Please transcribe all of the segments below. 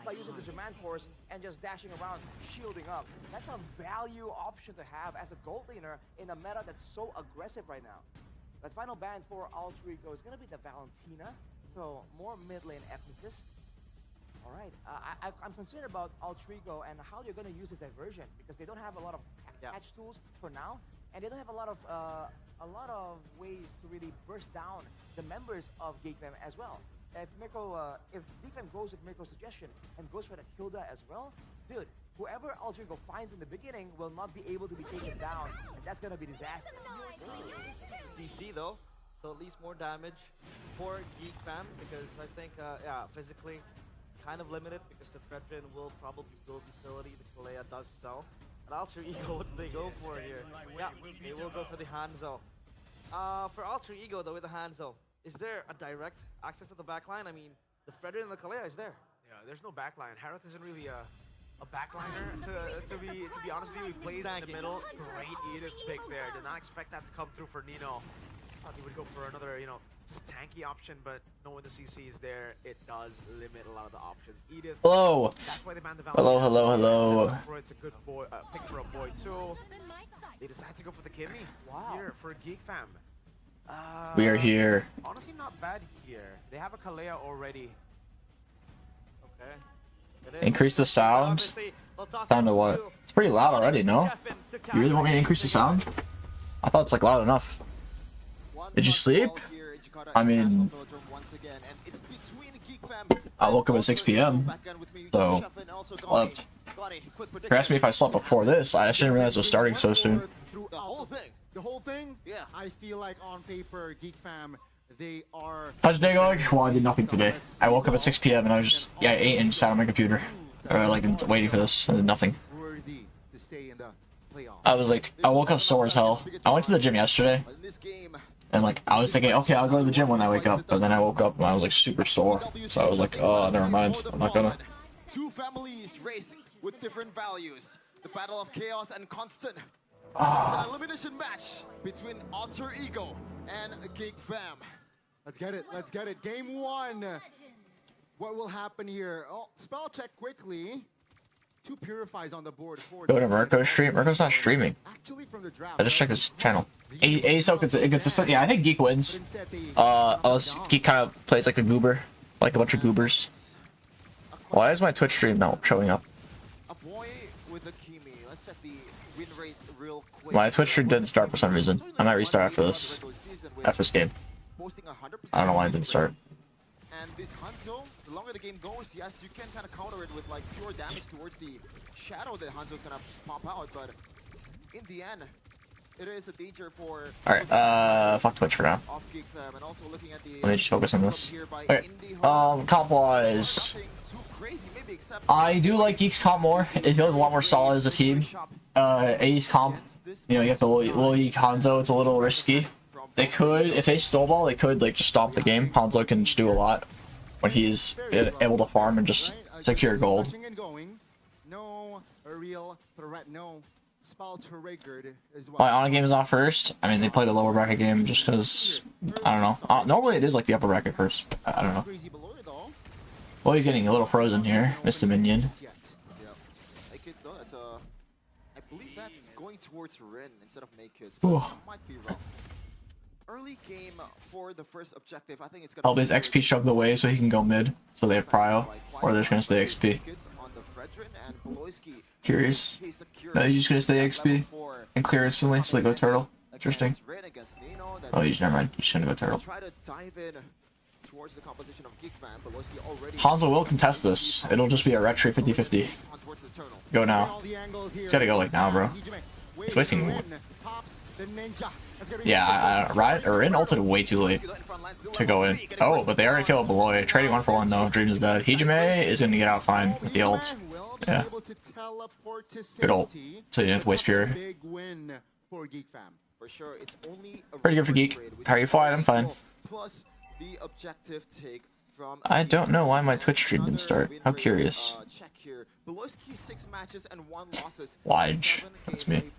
by using the demand force and just dashing around, shielding up. That's a value option to have as a gold laner in a meta that's so aggressive right now. That final ban for Alter Ego is going to be the Valentina, so more mid lane emphasis. All right, I'm concerned about Alter Ego and how they're going to use this diversion because they don't have a lot of patch tools for now, and they don't have a lot of ways to really burst down the members of Geek Fam as well. If Geek Fam goes with Mirko's suggestion and goes for that Hilda as well, dude, whoever Alter Ego finds in the beginning will not be able to be taken down, and that's gonna be disaster. DC though, so at least more damage for Geek Fam because I think, yeah, physically kind of limited because the Fredrin will probably build utility. The Kalea does sell. But Alter Ego, what do they go for here? Yeah, they will go for the Hanzo. For Alter Ego though, with the Hanzo, is there a direct access to the backline? I mean, the Fredrin and the Kalea is there. Yeah, there's no backline. Harith isn't really a backliner. To be honest with you, he plays in the middle. Great Edith pick there. Did not expect that to come through for Nino. Thought he would go for another, you know, just tanky option, but knowing the CC is there, it does limit a lot of the options. Edith. Hello. That's why they banned the Hello, hello, hello. It's a good boy, pick for a boy too. They decide to go for the Kimmy. Wow. Here for Geek Fam. We are here. Honestly, not bad here. They have a Kalea already. Okay. Increase the sound. Sound to what? It's pretty loud already, no? You really want me to increase the sound? I thought it's like loud enough. Did you sleep? I mean, I woke up at 6 p.m. So, slept. You asked me if I slept before this. I didn't realize it was starting so soon. The whole thing? Yeah. I feel like on paper, Geek Fam, they are... How's your day going? Well, I did nothing today. I woke up at 6 p.m. and I was just, yeah, I ate and sat on my computer. Like, waiting for this. I did nothing. I was like, I woke up sore as hell. I went to the gym yesterday. And like, I was thinking, okay, I'll go to the gym when I wake up. But then I woke up and I was like super sore. So I was like, oh, never mind. I'm not gonna. Two families race with different values. The battle of chaos and constant. It's an elimination match between Alter Ego and Geek Fam. Let's get it. Let's get it. Game one. What will happen here? Oh, spell check quickly. Two purifies on the board. Go to Mirko's stream. Mirko's not streaming. I just checked his channel. A so consistent. Yeah, I think Geek wins. Unless Geek kind of plays like a goober, like a bunch of goobers. Why is my Twitch stream not showing up? My Twitch stream didn't start for some reason. I might restart after this. After this game. I don't know why it didn't start. And this Hanzo, the longer the game goes, yes, you can kind of counter it with like pure damage towards the shadow that Hanzo's gonna pop out, but in the end, it is a danger for... Alright, fuck Twitch for now. Let me just focus on this. Okay, comp-wise... I do like Geek's comp more. It feels a lot more solid as a team. A's comp, you know, you have the little Geek Hanzo, it's a little risky. They could, if they snowball, they could like just stomp the game. Hanzo can just do a lot when he's able to farm and just secure gold. My on game is off first. I mean, they play the lower bracket game just because, I don't know. Normally it is like the upper bracket first. I don't know. Well, he's getting a little frozen here. Missed the minion. I believe that's going towards Rin instead of Make Kids. Might be wrong. Early game for the first objective, I think it's gonna help his XP shoved away so he can go mid, so they have prio, or they're just gonna stay XP. Curious. No, he's just gonna stay XP and clear instantly, so they go turtle. Interesting. Oh, he's never mind. He's just gonna go turtle. Hanzo will contest this. It'll just be a retry 50-50. Go now. He's gotta go like now, bro. He's wasting. Yeah, Rin ulted way too late to go in. Oh, but they already killed Beloy. Trading 1-for-1 though. Dream is dead. Hijime is gonna get out fine with the ult. Yeah. Good ult. So you didn't have to waste Pure. Pretty good for Geek. How are you fine? I'm fine. I don't know why my Twitch stream didn't start. How curious. Lige. That's me.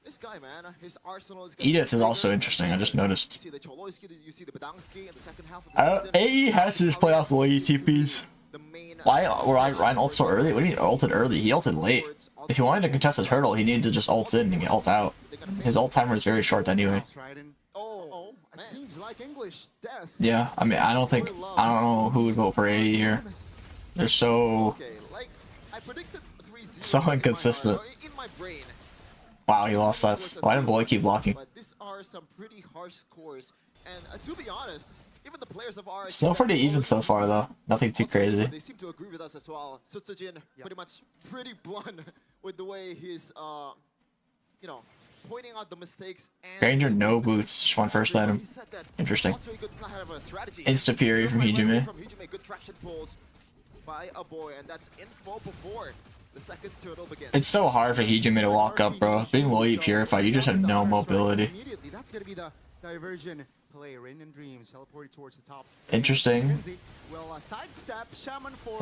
This guy, man, his arsenal is Edith is also interesting. I just noticed. You see the Choloyski, you see the Bedanski in the second half of the season. AE has to just play off the way he TPs. Why Ryan ult so early? What do you mean ulted early? He ulted late. If he wanted to contest his hurdle, he needed to just ult in and get ult out. His ult timer is very short anyway. Oh, it seems like English. Yeah, I mean, I don't know who would vote for AE here. They're so inconsistent. Wow, he lost that. Why didn't Boy keep blocking? But these are some pretty harsh scores, and to be honest, even the players of ours Still pretty even so far though. Nothing too crazy. They seem to agree with us as well. Sutsujin pretty much pretty blunt with the way he's you know, pointing out the mistakes. And Granger no boots, just one first item. Interesting. Insta Fury from Hijime. Good traction pulls by a boy, and that's info before the second turtle begins. It's so hard for Hijime to walk up, bro. Being low purified, you just have no mobility. That's gonna be the diversion play. Rain and Dreams teleporting towards the top. Interesting.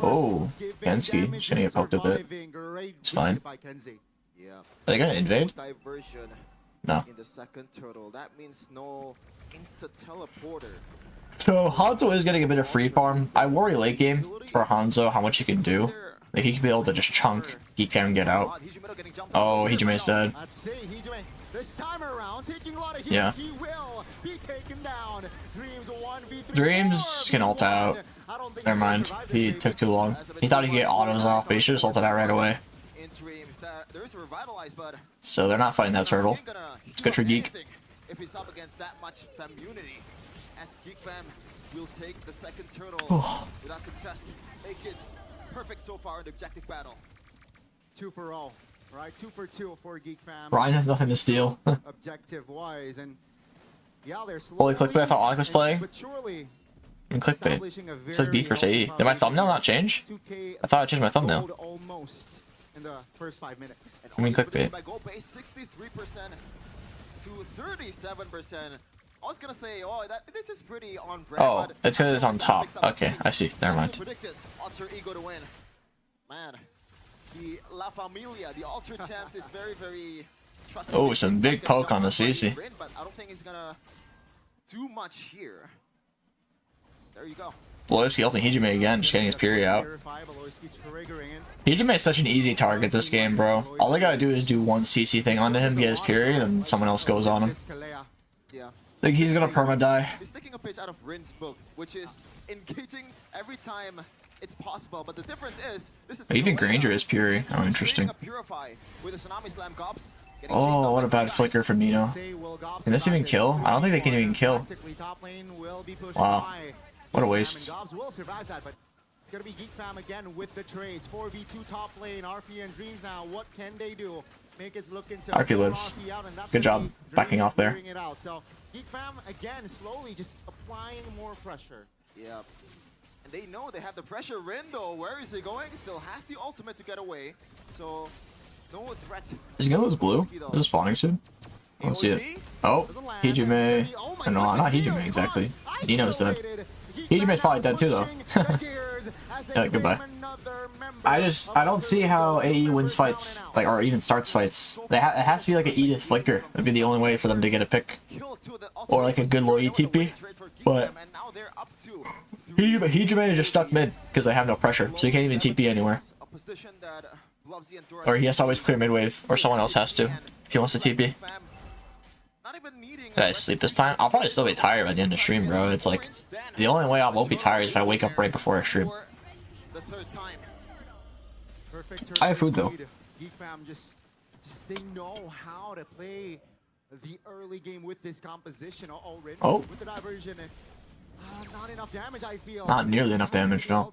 Oh, Kenski. Just gonna get poked a bit. It's fine. Yeah. Are they gonna invade? Diversion No. in the second turtle. That means no insta teleporter. So Hanzo is getting a bit of free farm. I worry late game for Hanzo how much he can do. Like he could be able to just chunk Geek Fam and get out. Oh, Hijime's dead. Yeah. Dreams can ult out. Never mind. He took too long. He thought he could get autos off, but he should have ulted out right away. So they're not fighting that turtle. It's good for Geek. If he's up against that much Famunity, as Geek Fam will take the second turtle without contest. Hey kids, perfect so far in the objective battle. 2 for all, right? 2 for 2 for Geek Fam. Ryan has nothing to steal. Objective wise, and yeah, they're holy clickbait, I thought Onyx was playing. And clickbait. It says Geek vs AE. Did my thumbnail not change? I thought I changed my thumbnail. Almost in the first 5 minutes. I mean clickbait. 63% to 37%. I was gonna say, oh, this is pretty on brand. Oh, it's because it's on top. Okay, I see. Never mind. Predicted Alter Ego to win. Man, the La Familia, the Alter Champs is very, very trusted. Oh, some big poke on the CC. But I don't think he's gonna do much here. There you go. Loyski ulting Hijime again, just getting his Piri out. Hijime is such an easy target this game, bro. All they gotta do is do one CC thing onto him, get his Piri, and someone else goes on him. Yeah. I think he's gonna perma-die. He's taking a page out of Rin's book, which is engaging every time it's possible, but the difference is this is Even Granger is Puri. Oh, interesting. Oh, what a bad flicker from Nino. Can this even kill? I don't think they can even kill. Wow. What a waste. It's gonna be Geek Fam again with the trades. 4v2 top lane, RP and Dreams now. What can they do? Make us look into RP lives. Good job backing off there. So Geek Fam again slowly just applying more pressure. Yeah. And they know they have the pressure. Rin though, where is he going? Still has the ultimate to get away. So no threat. Is he gonna lose blue? Is it spawning soon? I don't see it. Oh, Hijime. No, not Hijime exactly. Nino's dead. Hijime's probably dead too though. Yeah, goodbye. I don't see how AE wins fights, like, or even starts fights. It has to be like an Edith flicker. That'd be the only way for them to get a pick. Or like a good low ETP. But Hijime is just stuck mid because they have no pressure, so he can't even TP anywhere. Or he has to always clear mid wave, or someone else has to if he wants to TP. Did I sleep this time? I'll probably still be tired by the end of stream, bro. It's like the only way I won't be tired is if I wake up right before I stream. I have food though. Geek Fam just they know how to play the early game with this composition already. Oh. With the diversion, not enough damage, I feel. Not nearly enough damage, no.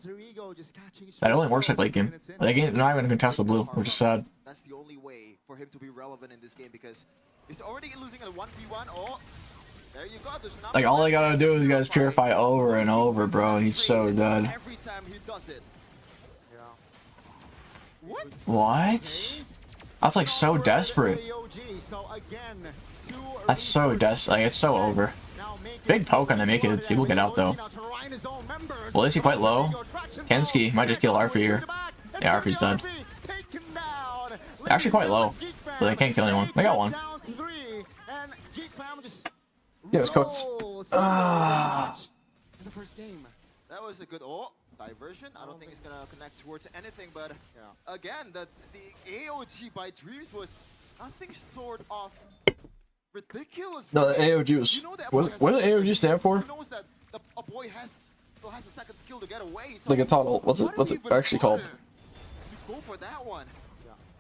That only works like late game. Late game, they're not even gonna contest the blue, which is sad. That's the only way for him to be relevant in this game because he's already losing a 1v1. Oh, there you go. Like all they gotta do is guys purify over and over, bro, and he's so dead. Every time he does it. What? That's like so desperate. That's so like it's so over. Big poke on the make it. He will get out though. Well, is he quite low? Kenski might just kill Arfi here. Yeah, Arfi's dead. They're actually quite low, but they can't kill anyone. They got one. Yeah, it was cooked. In the first game. That was a good diversion. I don't think it's gonna connect towards anything, but again, the AOG by Dreams was nothing sort of ridiculous. No, the AOG was. What does AOG stand for? He knows that a boy still has the second skill to get away. So Like a tunnel. What's it actually called? To go for that one.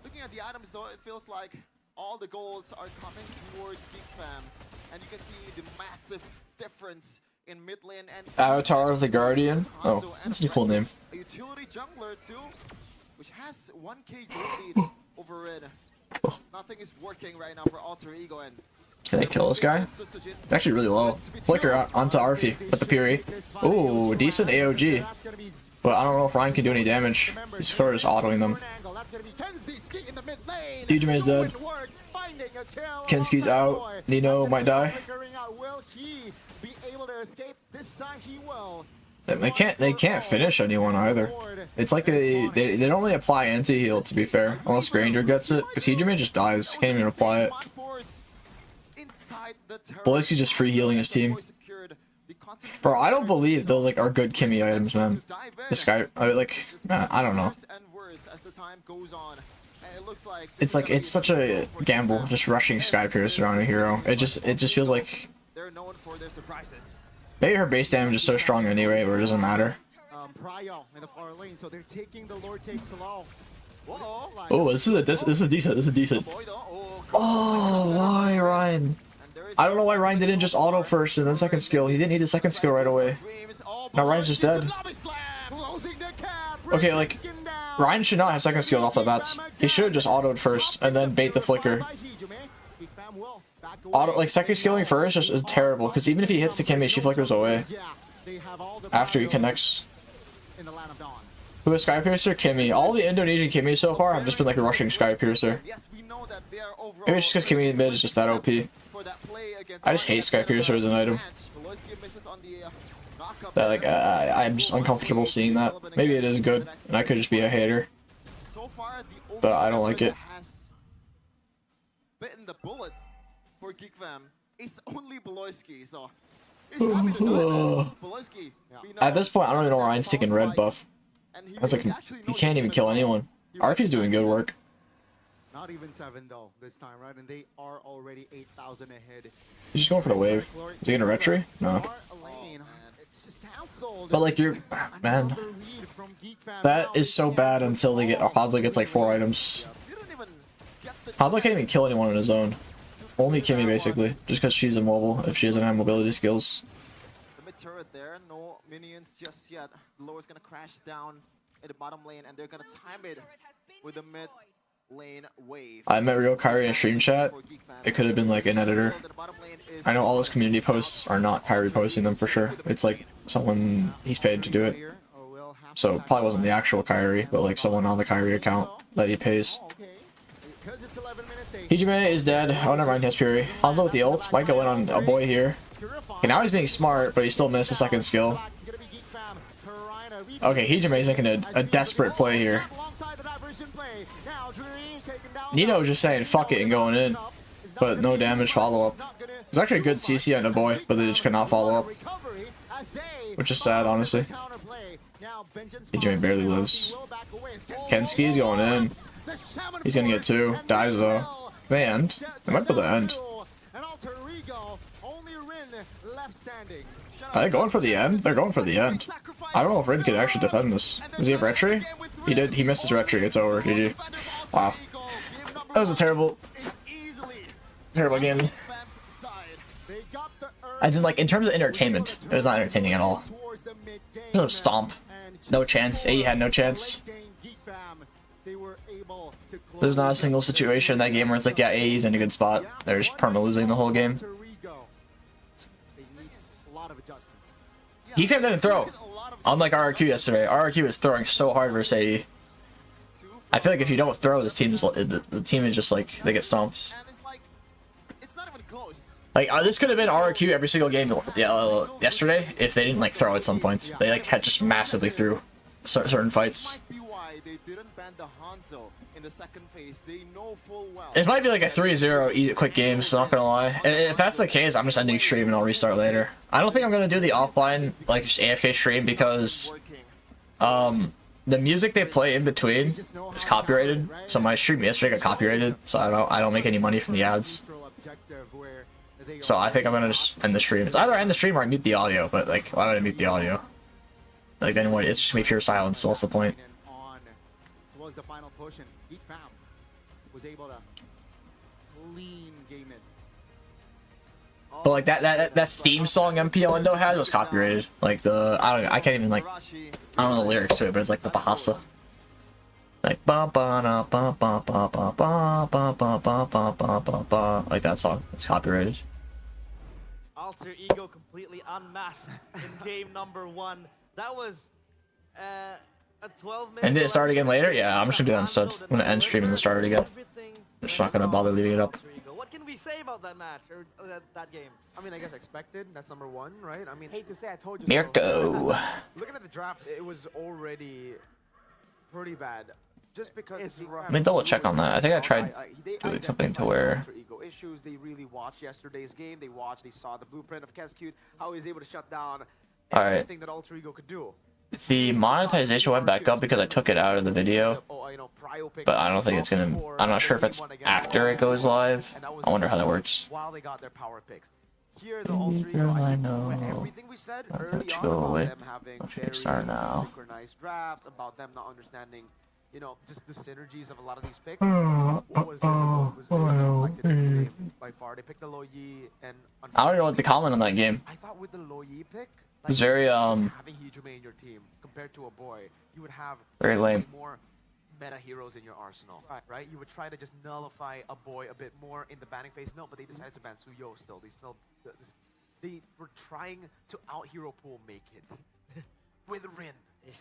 Looking at the items though, it feels like all the golds are coming towards Geek Fam, and you can see the massive difference in mid lane and Avatar of the Guardian. Oh, that's a cool name. A utility jungler too, which has 1k gold lead over Red. Nothing is working right now for Alter Ego, and can I kill this guy? It's actually really low. Flicker onto Arfi with the Fury. Ooh, decent AOG. But I don't know if Ryan can do any damage. He's sort of just autoing them. Ijume's dead. Kenski's out. Nino might die. They can't finish anyone either. It's like they don't really apply anti-heal, to be fair, unless Granger gets it, because Ijume just dies. Can't even apply it. Boleski's just free healing his team. Bro, I don't believe those like are good Kimmy items, man. This guy, I don't know. It's like it's such a gamble just rushing Skypiercer on a hero. It just feels like maybe her base damage is so strong anyway, where it doesn't matter. Oh, this is decent. Oh, why Ryan? I don't know why Ryan didn't just auto first and then second skill. He didn't need his second skill right away. Now Ryan's just dead. Okay, like Ryan should not have second skill off the bats. He should have just autoed first and then bait the flicker. Auto, like second skilling first just is terrible, because even if he hits the Kimmy, she flickers away after he connects. Who is Skypiercer? Kimmy. All the Indonesian Kimmy so far have just been like rushing Skypiercer. Maybe it's just because Kimmy in mid is just that OP. I just hate Skypiercer as an item. That like I'm just uncomfortable seeing that. Maybe it is good, and I could just be a hater, but I don't like it. Bitten the bullet for Geek Fam. It's only Beloyski, so at this point, I don't even know why Ryan's taking red buff. That's like he can't even kill anyone. Arfi's doing good work. Not even 7 though this time, right? And they are already 8,000 ahead. He's just going for the wave. Is he gonna retry? No. But like man, that is so bad until they get Hanzo gets like 4 items. Hanzo can't even kill anyone on his own. Only Kimmy basically, just because she's immobile if she doesn't have mobility skills. The mid turret there, no minions just yet. The lower's gonna crash down in the bottom lane, and they're gonna time it with the mid lane wave. I met Real Kyrie in a stream chat. It could have been like an editor. I know all those community posts are not Kyrie posting them for sure. It's like someone he's paid to do it. So it probably wasn't the actual Kyrie, but like someone on the Kyrie account that he pays. Ijume is dead. Oh, never mind, he has Fury. Hanzo with the ult. Might go in on a boy here. Okay, now he's being smart, but he still missed a second skill. Okay, Ijume is making a desperate play here. Nino was just saying fuck it and going in, but no damage follow-up. It was actually a good CC on the boy, but they just could not follow up, which is sad, honestly. Ijume barely lives. Kenski's going in. He's gonna get 2. Dies though. They end. They might be able to end. Are they going for the end? They're going for the end. I don't know if Rin can actually defend this. Does he have retry? He did. He missed his retry. It's over. GG. Wow. That was a terrible game. As in, like, in terms of entertainment, it was not entertaining at all. No stomp. No chance. AE had no chance. There's not a single situation in that game where it's like, yeah, AE's in a good spot. They're just perma losing the whole game. Geek Fam didn't throw. Unlike RRQ yesterday. RRQ is throwing so hard versus AE. I feel like if you don't throw, this team is the team is just like they get stomped. Like this could have been RRQ every single game yesterday if they didn't like throw at some points. They like had just massively through certain fights. they didn't ban the Hanzo in the second phase. They know full well. It might be like a 3-0 quick game, so not gonna lie. If that's the case, I'm just ending stream and I'll restart later. I don't think I'm gonna do the offline, like, just AFK stream because the music they play in between is copyrighted. So my stream yesterday got copyrighted, so I don't make any money from the ads. So I think I'm gonna just end the stream. It's either end the stream or I mute the audio, but like, why would I mute the audio? Like, then what? It's just gonna be pure silence, so what's the point? Was the final push, and Geek Fam was able to clean game it. But like that theme song MPL Indo has was copyrighted. Like I can't even like, I don't know the lyrics to it, but it's like the Bahasa. Like ba ba na ba ba ba ba ba ba ba ba ba ba ba ba, like that song. It's copyrighted. Alter Ego completely unmasked in game number 1. That was a 12-minute. And did it start again later? Yeah, I'm just gonna do that instead. I'm gonna end stream and then start it again. I'm just not gonna bother leaving it up. What can we say about that match or that game? I mean, I guess expected. That's number 1, right? I mean, Hate to say I told you. Mirko. looking at the draft, it was already pretty bad. Just because It's rough. Let me double check on that. I think I tried doing something to where. Ego issues. They really watched yesterday's game. They saw the blueprint of Keskute, how he was able to shut down everything that Alter Ego could do. The monetization went back up because I took it out of the video, but I don't think it's gonna. I'm not sure if it's after it goes live. I wonder how that works. While they got their power picks. Here, the Alter Ego, I know. everything we said I'll early let you on go about away. them having I'll very start now. synchronized drafts, about them not understanding, you know, just the synergies of a lot of these picks. What was visible was reflected in this game by far. They picked the Lo Yi, and I don't know what to comment on that game. I thought with the Lo Yi pick, It's very having Hijume in your team compared to a boy, you would have very lame. more meta heroes in your arsenal, right? You would try to just nullify a boy a bit more in the banning phase. No, but they decided to ban Suyo still. They were trying to out hero pool make kids with Rin.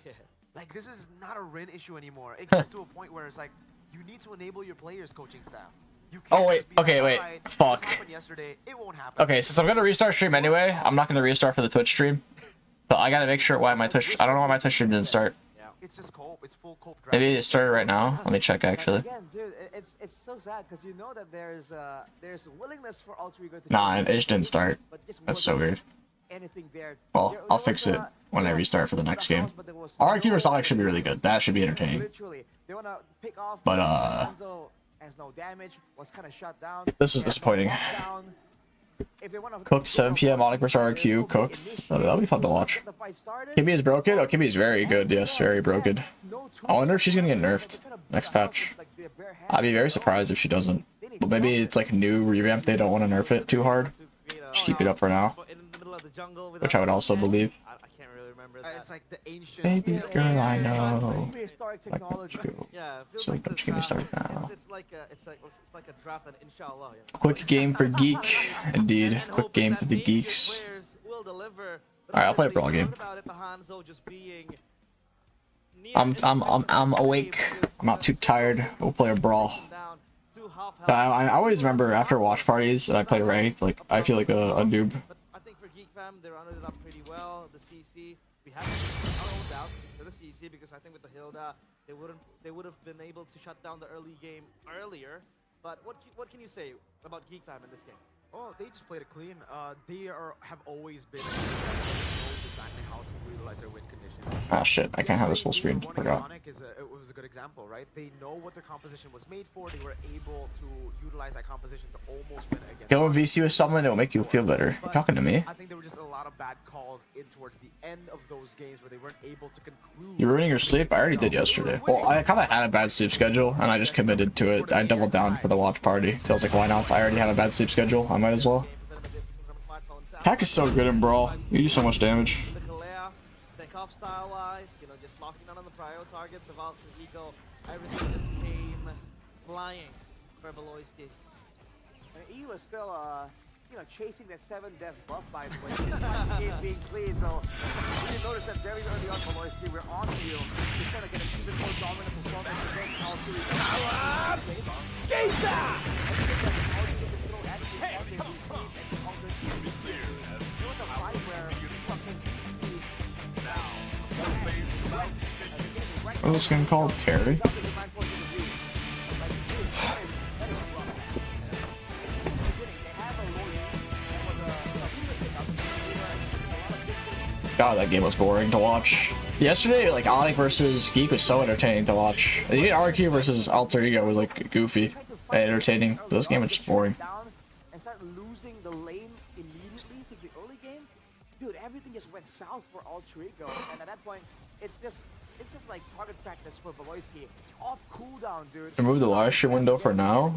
Yeah. Like, this is not a Rin issue anymore. It gets to a point where it's like, you need to enable your players' coaching staff. You can't Oh wait, just be okay, like, wait, "Alright, this fuck. happened yesterday, it won't happen." Okay, since I'm gonna restart stream anyway, I'm not gonna restart for the Twitch stream. But I gotta make sure why my Twitch. I don't know why my Twitch stream didn't start. Yeah. It's just cope. It's full cope draft. Maybe it started right now. Let me check actually. Again, dude, it's so sad because you know that there's willingness for Alter Ego to. Nah, it just didn't start. That's so weird. Anything there. Well, I'll fix it when I restart for the next game. RQ or Sonic should be really good. That should be entertaining. Literally, they wanna pick off. But Hanzo has no damage. Was kind of shut down. this was disappointing. If they wanna Cooked 7 PM Onyx vs RQ. Cooked. That'll be fun to watch. Kimmy is broken. Oh, Kimmy is very good. Yes, very broken. I wonder if she's gonna get nerfed next patch. I'd be very surprised if she doesn't. But maybe it's like a new revamp. They don't want to nerf it too hard. Just keep it up for now. Which I would also believe. I can't really remember that. It's like the ancient. Baby girl, I know. Prehistoric Like, technology. Yeah, it feels So like don't the you get me draft- started now. It's like a draft, and inshallah. Yeah. Quick game for Geek. Indeed. Quick game for the geeks. Alright, I'll play a Brawl game. I'm awake. I'm not too tired. We'll play a Brawl. But I always remember after watch parties and I play ranked, like I feel like a noob. But I think for Geek Fam, they rounded it up pretty well. The CC, we have our own doubts for the CC because I think with the Hilda, they would have been able to shut down the early game earlier. But what can you say about Geek Fam in this game? Oh, they just played it clean. They have always been knows exactly how to utilize their win condition. Ah shit, I can't have this full screen. Forgot. It was a good example, right? They know what their composition was made for. They were able to utilize that composition to almost win again. Go VC with someone, it'll make you feel better. You talking to me? I think there were just a lot of bad calls in towards the end of those games where they weren't able to conclude. You're ruining your sleep? I already did yesterday. Well, I kind of had a bad sleep schedule, and I just committed to it. I doubled down for the watch party. So I was like, why not? I already have a bad sleep schedule. I might as well. Hack is so good in Brawl. You do so much damage. Style-wise, you know, just locking down on the prio target, the Valve Ego, everything just came flying for Beloyski. And he was still, you know, chasing that 7 death buff by the way. Game being clean, so you notice that very early on, Beloyski, we're on you. He's trying to get an even more dominant performance against all three. Geisa! Hey, come on! There was a fight where What's this game called? Terry? God, that game was boring to watch. Yesterday, like, Onyx versus Geek was so entertaining to watch. Even RQ versus Alter Ego was, like, goofy and entertaining. But this game was just boring. And start losing the lane immediately since the early game. Dude, everything just went south for Alter Ego. And at that point, it's just like target practice for Beloyski. Off cooldown, dude. Remove the live stream window for now?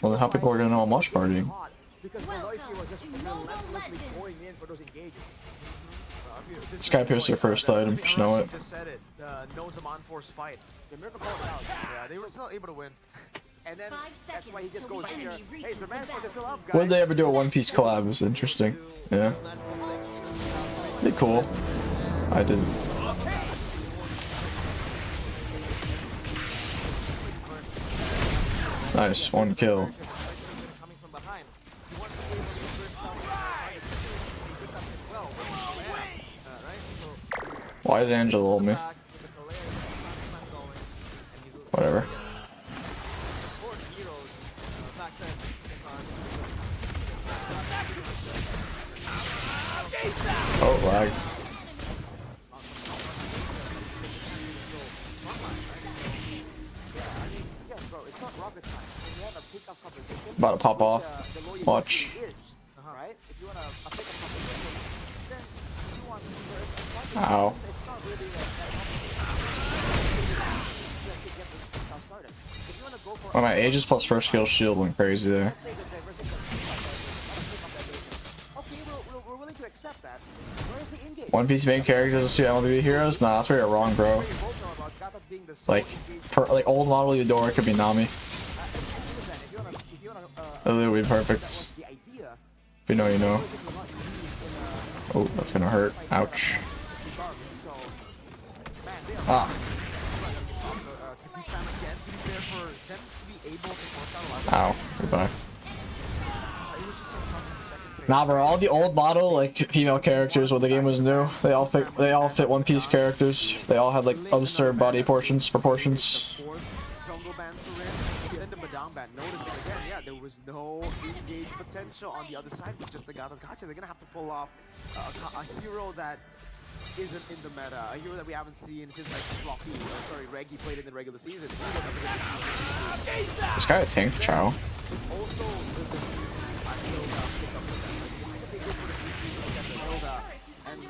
Well, then how people are gonna know I'm watch partying? Because Beloyski was just relentlessly going in for those engages. Sky Piercer first item, just know it. Just said it. Knows him on force fight. The miracle called it out. Yeah, they were still able to win. And then that's why he just goes in here. Hey, the man is still up, guys. When did they ever do a One Piece collab? It's interesting. Yeah. Be cool. I didn't. Nice, 1 kill. Why did Angela hold me? Whatever. Oh, lag. About to pop off. Watch. Ow. Well, my Aegis plus first skill shield went crazy there. One Piece main characters to MLB heroes? Nah, that's where you're wrong, bro. Like old model Eudora could be Nami. That would be perfect. If you know, you know. Oh, that's gonna hurt. Ouch. Ah. Ow. Goodbye. Nah, bro. All the old model like female characters when the game was new, they all fit One Piece characters. They all had like absurd body proportions. Noticing again, yeah, there was no engage potential on the other side. It's just the guy that gotcha. They're gonna have to pull off a hero that isn't in the meta, a hero that we haven't seen since like Reggie played in the regular season. This guy a tank, Chow. And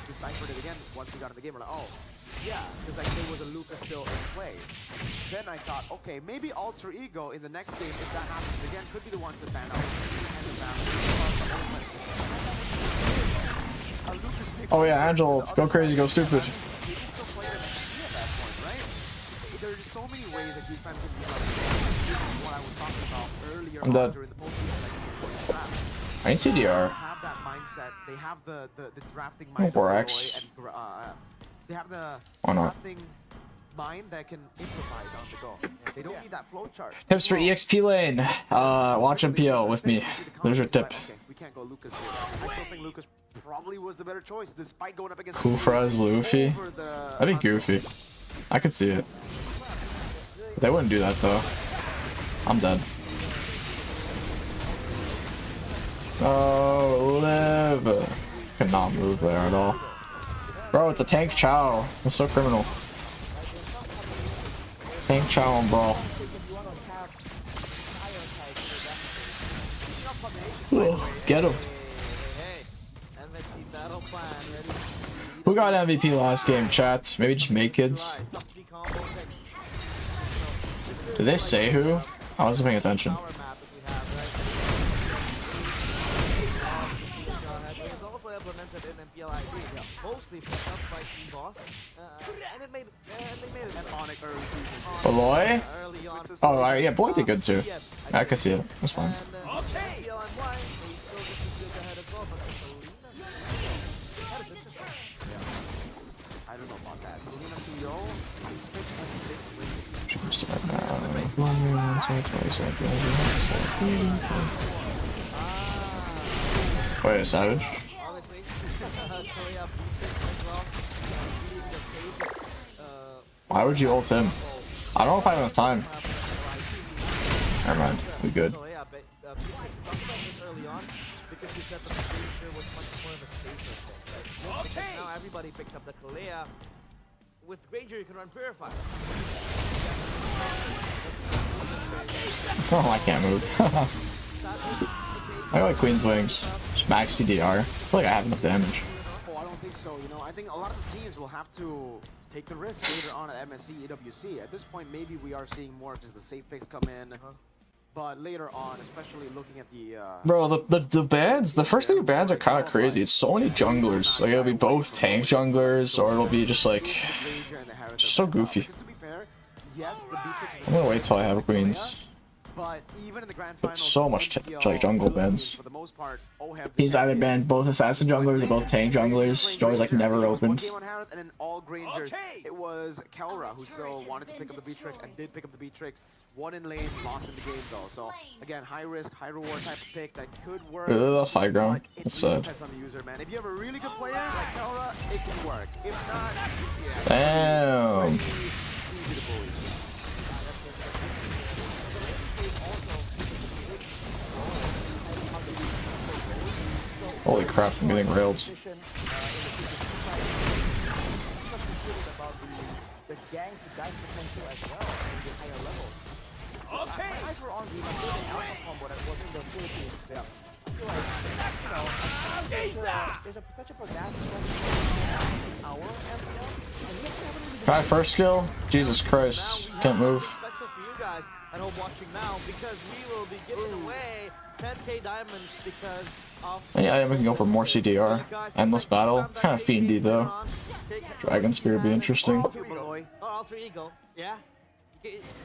deciphered it again once we got in the game. We're like, oh, yeah, because like there was a Lucas still in play. Then I thought, okay, maybe Alter Ego in the next game, if that happens again, could be the ones that ban out. Oh yeah, Angel, go crazy, go stupid. There's so many ways that Geek Fam can be what I was talking about earlier. I'm dead. During the post-game, I ain't CDR. They have that mindset. They have the drafting mind. They have the drafting mind that can improvise on the go. They don't need that flow chart. Tips for EXP lane. Watch MPL with me. There's your tip. Okay, we can't go Lucas here. I still think Lucas probably was the better choice, despite going up against Kufra's Luffy. That'd be goofy. I could see it. They wouldn't do that though. I'm dead. Oh, live. Could not move there at all. Bro, it's a tank Chow. It's so criminal. Tank Chow on Brawl. Get him. Who got MVP last game, chat? Maybe just make kids. Did they say who? I wasn't paying attention. Implemented in MPL ID, mostly picked up by Team Boss, and it made it an Onyx early season. Beloy? Early on. Oh, alright, yeah, Beloy did good too. I could see it. That's fine. Okay. I don't know about that. Selena Wait, Savage? Why would you ult him? I don't know if I have enough time. Never mind. We good. So yeah, but we talked about this early on because we said that the Granger was much more of a safer pick, right? Because now everybody picks up the Kalea. With Granger, you can run Purify. It's not like I can't move. I like Queen's Wings. Just max CDR. I feel like I have enough damage. Oh, I don't think so. You know, I think a lot of the teams will have to take the risk later on at MSC, EWC. At this point, maybe we are seeing more because the safe picks come in. But later on, especially looking at the... Bro, the bans, the first few bans are kind of crazy. It's so many junglers. Like, it'll be both tank junglers, or it'll be just like... just so goofy. I'm gonna wait till I have Queens. But even in the grand It's so much like jungle bans. He's either banned both assassin junglers or both tank junglers. Doors like never opened. And then all Grangers, it was Kelra who still wanted to pick up the Beatrix and did pick up the Beatrix. One in lane, lost in the game though. So again, high risk, high reward type of pick that could work. That's high ground. That's sad. Depends on the user, man. If you have a really good player like Kelra, it can work. If not, yeah. Damn. Easy to bully. Holy crap, I'm getting railed. The gangs, the guys potential as well in the higher levels. Okay. My eyes were on the alpha combo that was in the Philippines. Yeah. I feel like, you know, there's a potential for that in our MPL. Try first skill. Jesus Christ, can't move. Special for you guys at home watching now because we will be giving away 10k diamonds because of... Yeah, we can go for more CDR. Endless battle. It's kind of fiendy though. Dragon Spear would be interesting. Oh, alter ego. Yeah.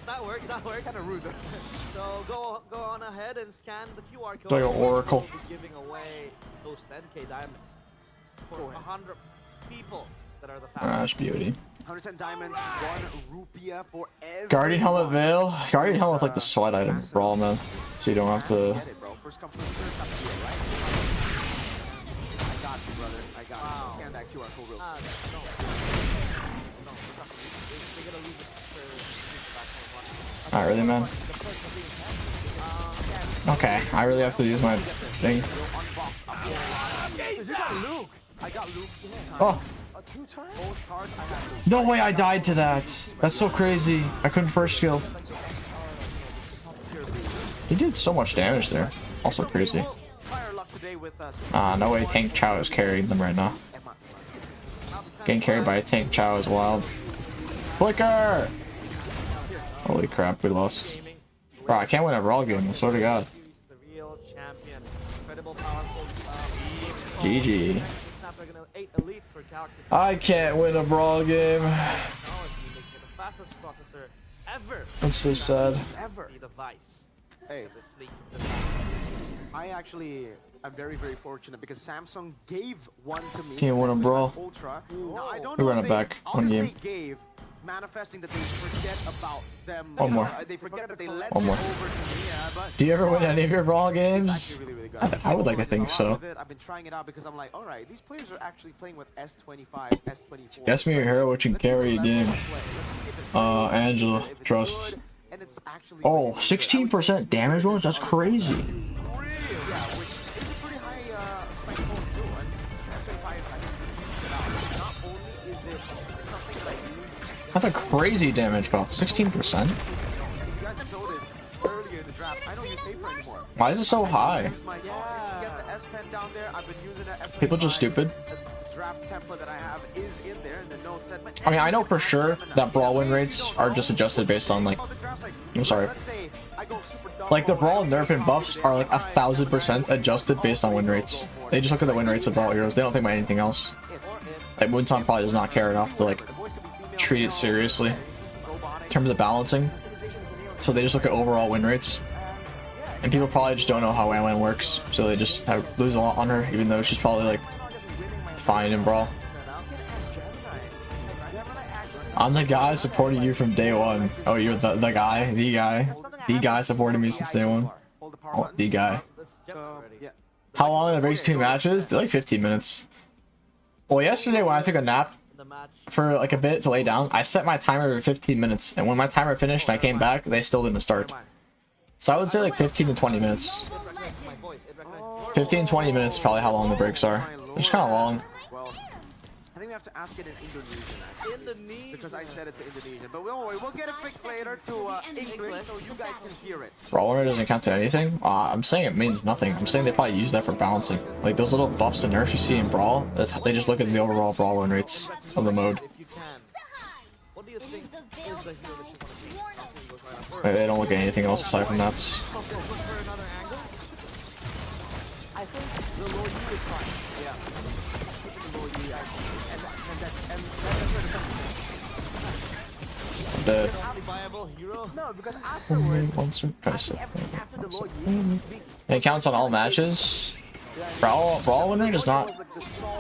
That works, that works. Kind of rude. So go on ahead and scan the QR code. Like an oracle. We'll be giving away those 10k diamonds for 100 people that are the fastest. That's beauty. 110 diamonds, 1 rupiah for every... Guardian Helmet Veil. Guardian Helmet's like the sweat item in Brawl, man. So you don't have to... First come, first serve, not the deal, right? I got you, brother. I got you. Scan that QR code real quick. Not really, man. Okay, I really have to use my thing. You got Luke. I got Luke. Oh. No way I died to that. That's so crazy. I couldn't first skill. He did so much damage there. Also crazy. No way Tank Chow is carrying them right now. Getting carried by a Tank Chow is wild. Flicker! Holy crap, we lost. Bro, I can't win a Brawl game, I swear to God. GG. I can't win a Brawl game. That's so sad. Hey, I actually am very, very fortunate because Samsung gave one to me. Can't win a Brawl. Ultra. Now, I don't We know run if it they, back. I'll One just game. say gave, manifesting that they forget about them. One more. They forget that they led One them more. over to me. But Do you ever win any of your Brawl games? it's actually really, really good. I would like to think so. I've been trying it out because I'm like, all right, these players are actually playing with S25s, S24s. Guess me your hero which can carry a game. Angela, trust. And it's actually Oh, 16% damage ones? That's crazy. yeah, which is a pretty high spec phone too. And S25, I think, not only is it something that I use. That's a crazy damage buff. 16%? You guys have noticed earlier in the draft, I don't use paper anymore. Why is it so high? Get the S Pen down there. I've been using it. People just stupid. The draft template that I have is in there, and the note said. I mean, I know for sure that Brawl win rates are just adjusted based on like... I'm sorry. Like the Brawl nerf and buffs are like 1000% adjusted based on win rates. They just look at the win rates of Brawl heroes. They don't think about anything else. Like Winton probably does not care enough to like treat it seriously in terms of balancing. So they just look at overall win rates. And people probably just don't know how WAN works, so they just lose a lot on her, even though she's probably like fine in Brawl. I'm the guy supporting you from day one. Oh, you're the guy supporting me since day one. Oh, the guy. How long are the breaks between matches? They're like 15 minutes. Well, yesterday when I took a nap, for like a bit to lay down. I set my timer for 15 minutes, and when my timer finished and I came back, they still didn't start. So I would say like 15 to 20 minutes. 15 20 minutes probably how long the breaks are. They're just kind of long. Well, I think we have to ask it in Indonesian, actually, because I said it's Indonesian. But we'll get it fixed later to English so you guys can hear it. Brawl winner doesn't count to anything? I'm saying it means nothing. I'm saying they probably use that for balancing. Like those little buffs and nerfs you see in Brawl, they just look at the overall Brawl win rates of the mode. What do you think is the hero that you want to see? Like, they don't look at anything else aside from that. I think the low E is fine. Yeah. The low E, and Dead. Viable hero? no, because afterwards, Once or twice. after the low E, It counts on all matches. Brawl win rate is not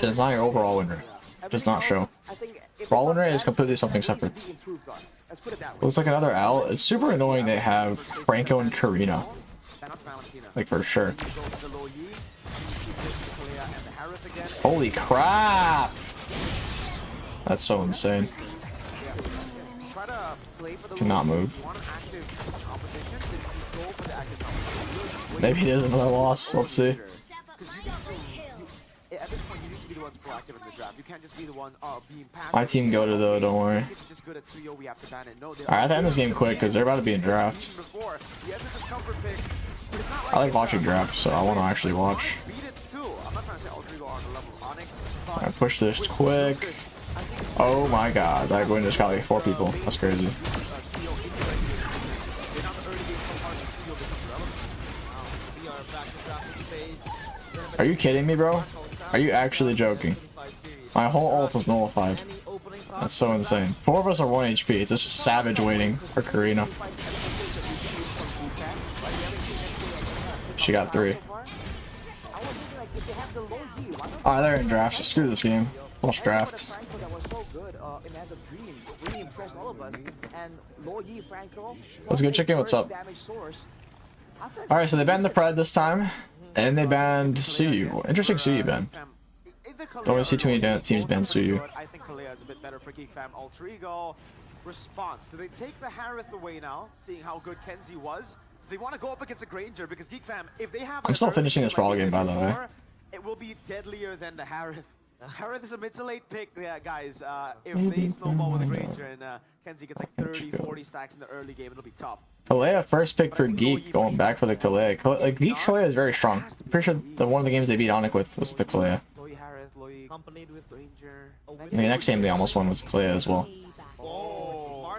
your overall win rate. Does not show. I think if Brawl win rate is completely something separate. let's put it that way. Looks like another L. It's super annoying they have Franco and Karina. Like for sure. Holy crap! That's so insane. Cannot move. Maybe it is another loss. Let's see. At this point, you need to be the ones proactive in the draft. You can't just be the one being passive. My team go to though, don't worry. Alright, I have to end this game quick because they're about to be in draft. I like watching drafts, so I want to actually watch. I push this quick. Oh my god, that win just got like 4 people. That's crazy. Are you kidding me, bro? Are you actually joking? My whole ult was nullified. That's so insane. 4 of us are 1 HP. It's just savage waiting for Karina. She got 3. Alright, they're in draft, so screw this game. Let's draft. Let's go check in what's up. Alright, so they banned the Pred this time, and they banned Suyu. Interesting Suyu ban. Don't really see too many teams ban Suyu. I think Kalea is a bit better for Geek Fam. Alter Ego response. So they take the Harith away now, seeing how good Kenzie was. They want to go up against a Granger because Geek Fam, if they have... I'm still finishing this Brawl game, by the way. It will be deadlier than the Harith. Harith is a mid to late pick, yeah, guys. If they snowball with a Granger and Kenzie gets like 30, 40 stacks in the early game, it'll be tough. Kalea first pick for Geek, going back for the Kalea. Like, Geek's Kalea is very strong. I'm pretty sure one of the games they beat Onyx with was the Kalea. Accompanied with Granger. The next game they almost won was Kalea as well. Oh.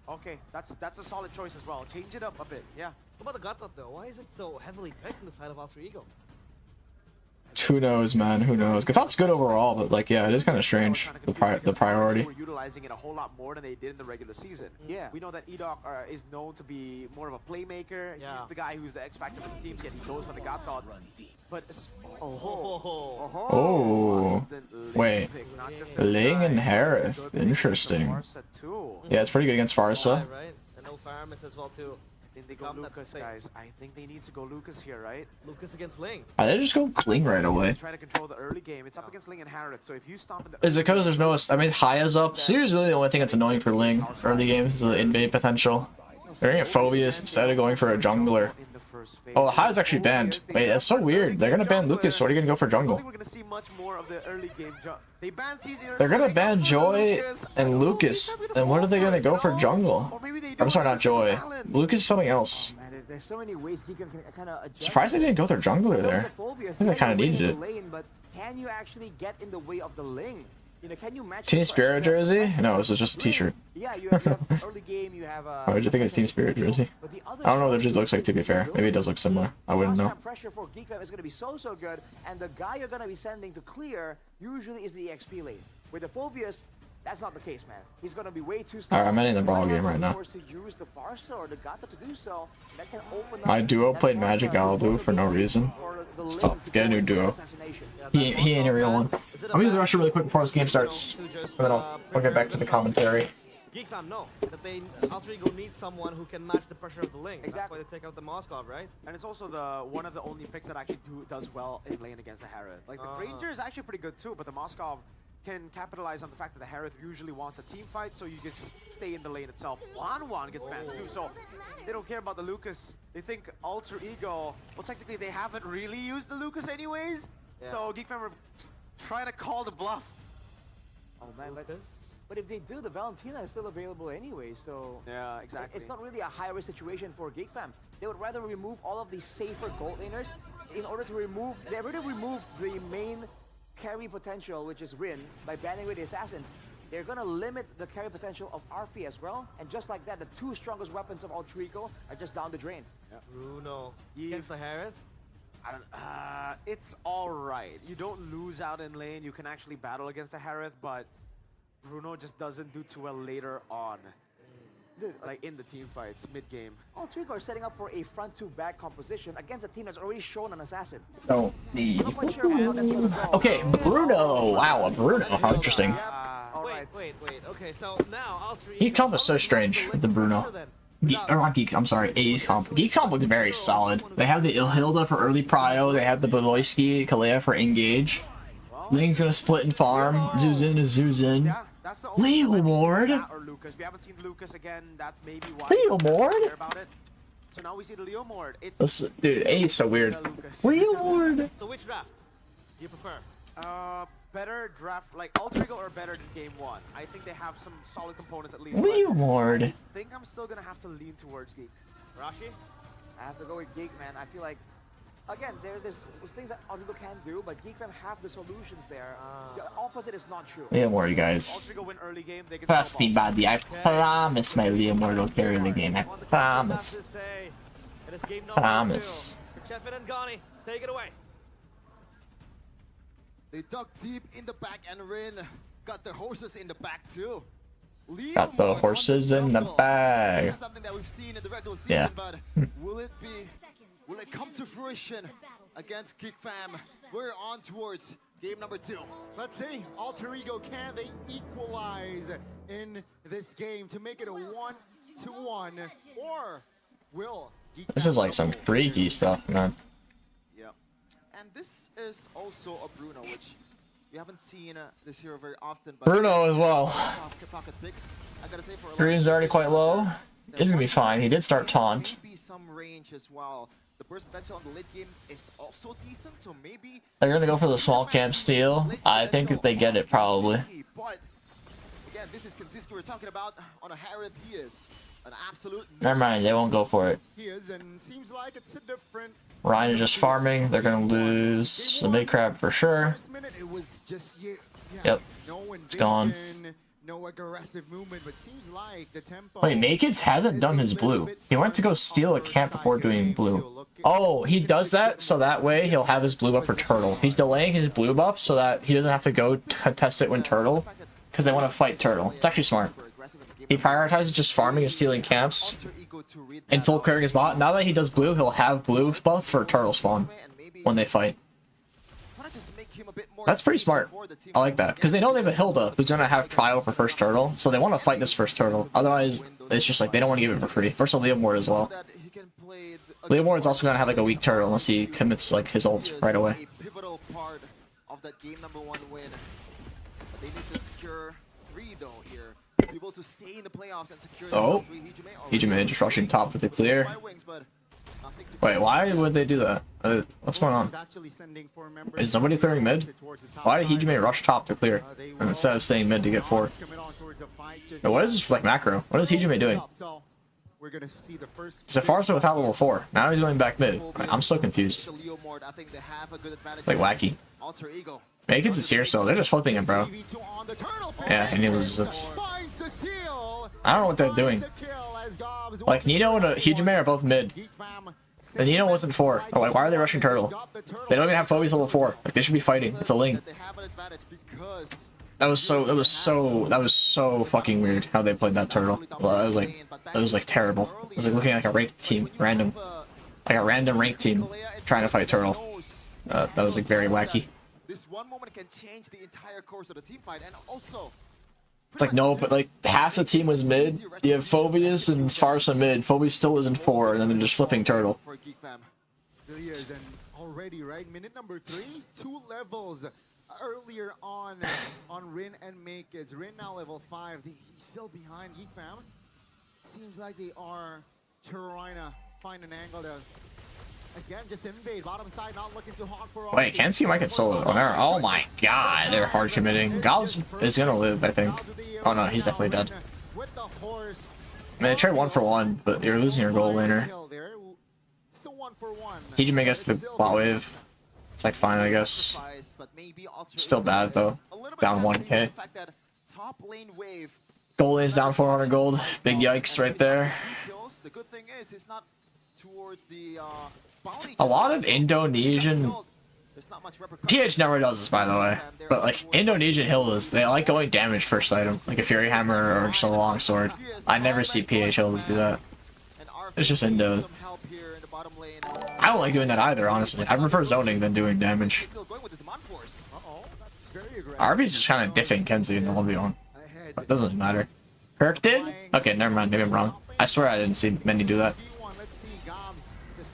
Okay, that's a solid choice as well. Change it up a bit, yeah. What about the Gatot though? Why is it so heavily picked on the side of Alter Ego? Who knows, man? Who knows? Gathot's good overall, but like, yeah, it is kind of strange the priority. We're utilizing it a whole lot more than they did in the regular season. Yeah, we know that Edok is known to be more of a playmaker. Yeah. He's the guy who's the X factor for the team. Yet he goes for the Gatot. But wait, Ling and Harith, interesting. Yeah, it's pretty good against Farsa. Right, and no firearms as well too. They go Lucas, guys. I think they need to go Lucas here, right? Lucas against Ling. They just go Ling right away. Try to control the early game. It's up against Ling and Harith. So if you stop in the Is it because there's no? I mean, Haya's up. Series really the only thing that's annoying for Ling early game is the invade potential. They're gonna get Phobius instead of going for a jungler. Oh, Haya's actually banned. Wait, that's so weird. They're gonna ban Lucas. So what are you gonna go for jungle? We're gonna see much more of the early game. They're gonna ban Joy and Lucas. Then what are they gonna go for jungle? I'm sorry, not Joy. Lucas is something else. There's so many ways Geek can kind of adjust. Surprised they didn't go their jungler there. I think they kind of needed it. Lane, but can you actually get in the way of the Ling? You know, can you match Team Spirit jersey? No, this is just a t-shirt. Yeah, you have early game, you have Why would you think it's Team Spirit jersey? I don't know what it just looks like, to be fair. Maybe it does look similar. I wouldn't know. Pressure for Geek Fam is going to be so good, and the guy you're going to be sending to clear usually is the XP lane. With the Phobius, that's not the case, man. He's going to be way too slow. Alright, I'm ending the Brawl game right now. To use the Farsa or the Gata to do so, that can open up. My duo played Magic Aldu for no reason. Stop. Get a new duo. He ain't a real one. I'm gonna use the Russia really quick before this game starts, and then I'll get back to the commentary. Geek Fam know that Alter Ego needs someone who can match the pressure of the Ling. Exactly. That's why they take out the Moskov, right? And it's also one of the only picks that actually does well in lane against the Harith. Like the Granger is actually pretty good too, but the Moskov can capitalize on the fact that the Harith usually wants a team fight, so you just stay in the lane itself. Wan gets banned too, so they don't care about the Lucas. They think Alter Ego, well technically they haven't really used the Lucas anyways, so Geek Fam are trying to call the bluff. Oh man, but if they do, the Valentina is still available anyway, so... Yeah, exactly. It's not really a high-risk situation for Geek Fam. They would rather remove all of these safer gold laners in order to remove... They already removed the main carry potential, which is Rin, by banning away the assassins. They're gonna limit the carry potential of Arfi as well, and just like that, the two strongest weapons of Alter Ego are just down the drain. Yeah. Bruno against the Harith. It's alright. You don't lose out in lane, you can actually battle against the Harith, but Bruno just doesn't do too well later on. Dude, like in the team fights, mid-game. Alter Ego are setting up for a front-to-back composition against a team that's already shown an assassin. Don't need. I'm not quite sure how that's gonna go. Okay, Bruno. Wow, Bruno. How interesting. Wait. Okay, so now Alter Ego. Geek comp is so strange with the Bruno. Or not Geek, I'm sorry, AE's comp. Geek's comp looks very solid. They have the Ilhilda for early prio, they have the Beloyski, Kalea for engage. Ling's gonna split and farm. Zuzin is Zuzin. Yeah, that's the only Leo Ward? or Lucas. We haven't seen Lucas again. That's maybe why. Leo Ward? Care about it. So now we see the Leo Ward. It's Dude, AE's so weird. Leo Ward. So which draft do you prefer? Better draft, like Alter Ego or better than game 1. I think they have some solid components at least. Leo Ward. I think I'm still gonna have to lean towards Geek. Rashi? I have to go with Geek, man. I feel like, again, there's things that Alter Ego can do, but Geek Fam have the solutions there. The opposite is not true. Leo Ward, you guys. Alter Ego win early game, they can Trust me, buddy. I promise my Leo Ward will carry the game. I promise. Promise. Chefin and Ghani, take it away. They dug deep in the back, and Rin got the horses in the back too. Got the horses in the bag. This is something that we've seen in the regular season, but will it come to fruition against Geek Fam? We're on towards game number 2. Let's see, Alter Ego, can they equalize in this game to make it a 1-1, or will Geek This is like some freaky stuff, man. Yeah, and this is also a Bruno, which we haven't seen this hero very often. But Bruno as well. pocket picks. I gotta say, for a Green's already quite low. He's gonna be fine. He did start taunt. Maybe some range as well. The burst potential on the late game is also decent, so maybe They're gonna go for the small camp steal. I think if they get it, probably. But again, this is Kanziski we're talking about. On a Harith, he is an absolute. Never mind, they won't go for it. he is, and seems like it's a different. Ryan is just farming. They're gonna lose the mid crab for sure. First minute, it was just Yep. no It's gone. invasion, no aggressive movement, but seems like the tempo. Wait, Naked's hasn't done his blue. He went to go steal a camp before doing blue. Oh, he does that so that way he'll have his blue buff for Turtle. He's delaying his blue buff so that he doesn't have to go contest it when Turtle, because they want to fight Turtle. It's actually smart. He prioritizes just farming and stealing camps and full clearing his bot. Now that he does blue, he'll have blue buff for Turtle spawn when they fight. That's pretty smart. I like that. Because they know they have a Hilda who's going to have Prio for first Turtle, so they want to fight this first Turtle. Otherwise, it's just like they don't want to give it for free. First of all, Liam Ward as well. Liam Ward's also going to have like a weak Turtle unless he commits like his ult right away. Pivotal part of that game number 1 win. They need to secure 3 though here. Be able to stay in the playoffs and secure Oh, Hijime just rushing top with the clear. Wait, why would they do that? What's going on? Is nobody clearing mid? Why did Hijime rush top to clear instead of staying mid to get 4? Wait, what is this like macro? What is Hijime doing? So far so without level 4. Now he's going back mid. I'm so confused. Like wacky. Naked's is here, so they're just flipping him, bro. Yeah, and he loses it. I don't know what they're doing. Like, Nino and Hijime are both mid. And Nino wasn't 4. Oh, like, why are they rushing Turtle? They don't even have Phobe's level 4. Like, they should be fighting. It's a Ling. That was so fucking weird how they played that Turtle. Well, it was like terrible. It was like looking at like a ranked team, like a random ranked team trying to fight Turtle. That was like very wacky. This one moment can change the entire course of the team fight, and also it's like no, but like half the team was mid. You have Phobius and Sparsa mid. Phobius still isn't 4, and then they're just flipping Turtle. Already, right? Minute number 3, 2 levels earlier on Rin and Makids. Rin now level 5. He's still behind Geek Fam. Seems like they are trying to find an angle to again just invade bottom side, not looking to hog for. Wait, Kenzie might get solo. Oh my god, they're hard committing. Gobs is gonna live, I think. Oh no, he's definitely dead. With the horse. I mean, they trade 1 for 1, but you're losing your gold laner. Still 1 for 1. He just make us the bot wave. It's like fine, I guess. Still bad though. Down 1k. Gold lane's down 400 gold. Big yikes right there. A lot of Indonesian. PH never does this, by the way. But like Indonesian healers, they like going damage first item, like a Fury Hammer or just a long sword. I never see PH healers do that. It's just Indo. I don't like doing that either, honestly. I prefer zoning than doing damage. RB's just kind of diffing Kenzie in the 1v1. But it doesn't really matter. Kirk did? Okay, never mind. Maybe I'm wrong. I swear I didn't see many do that.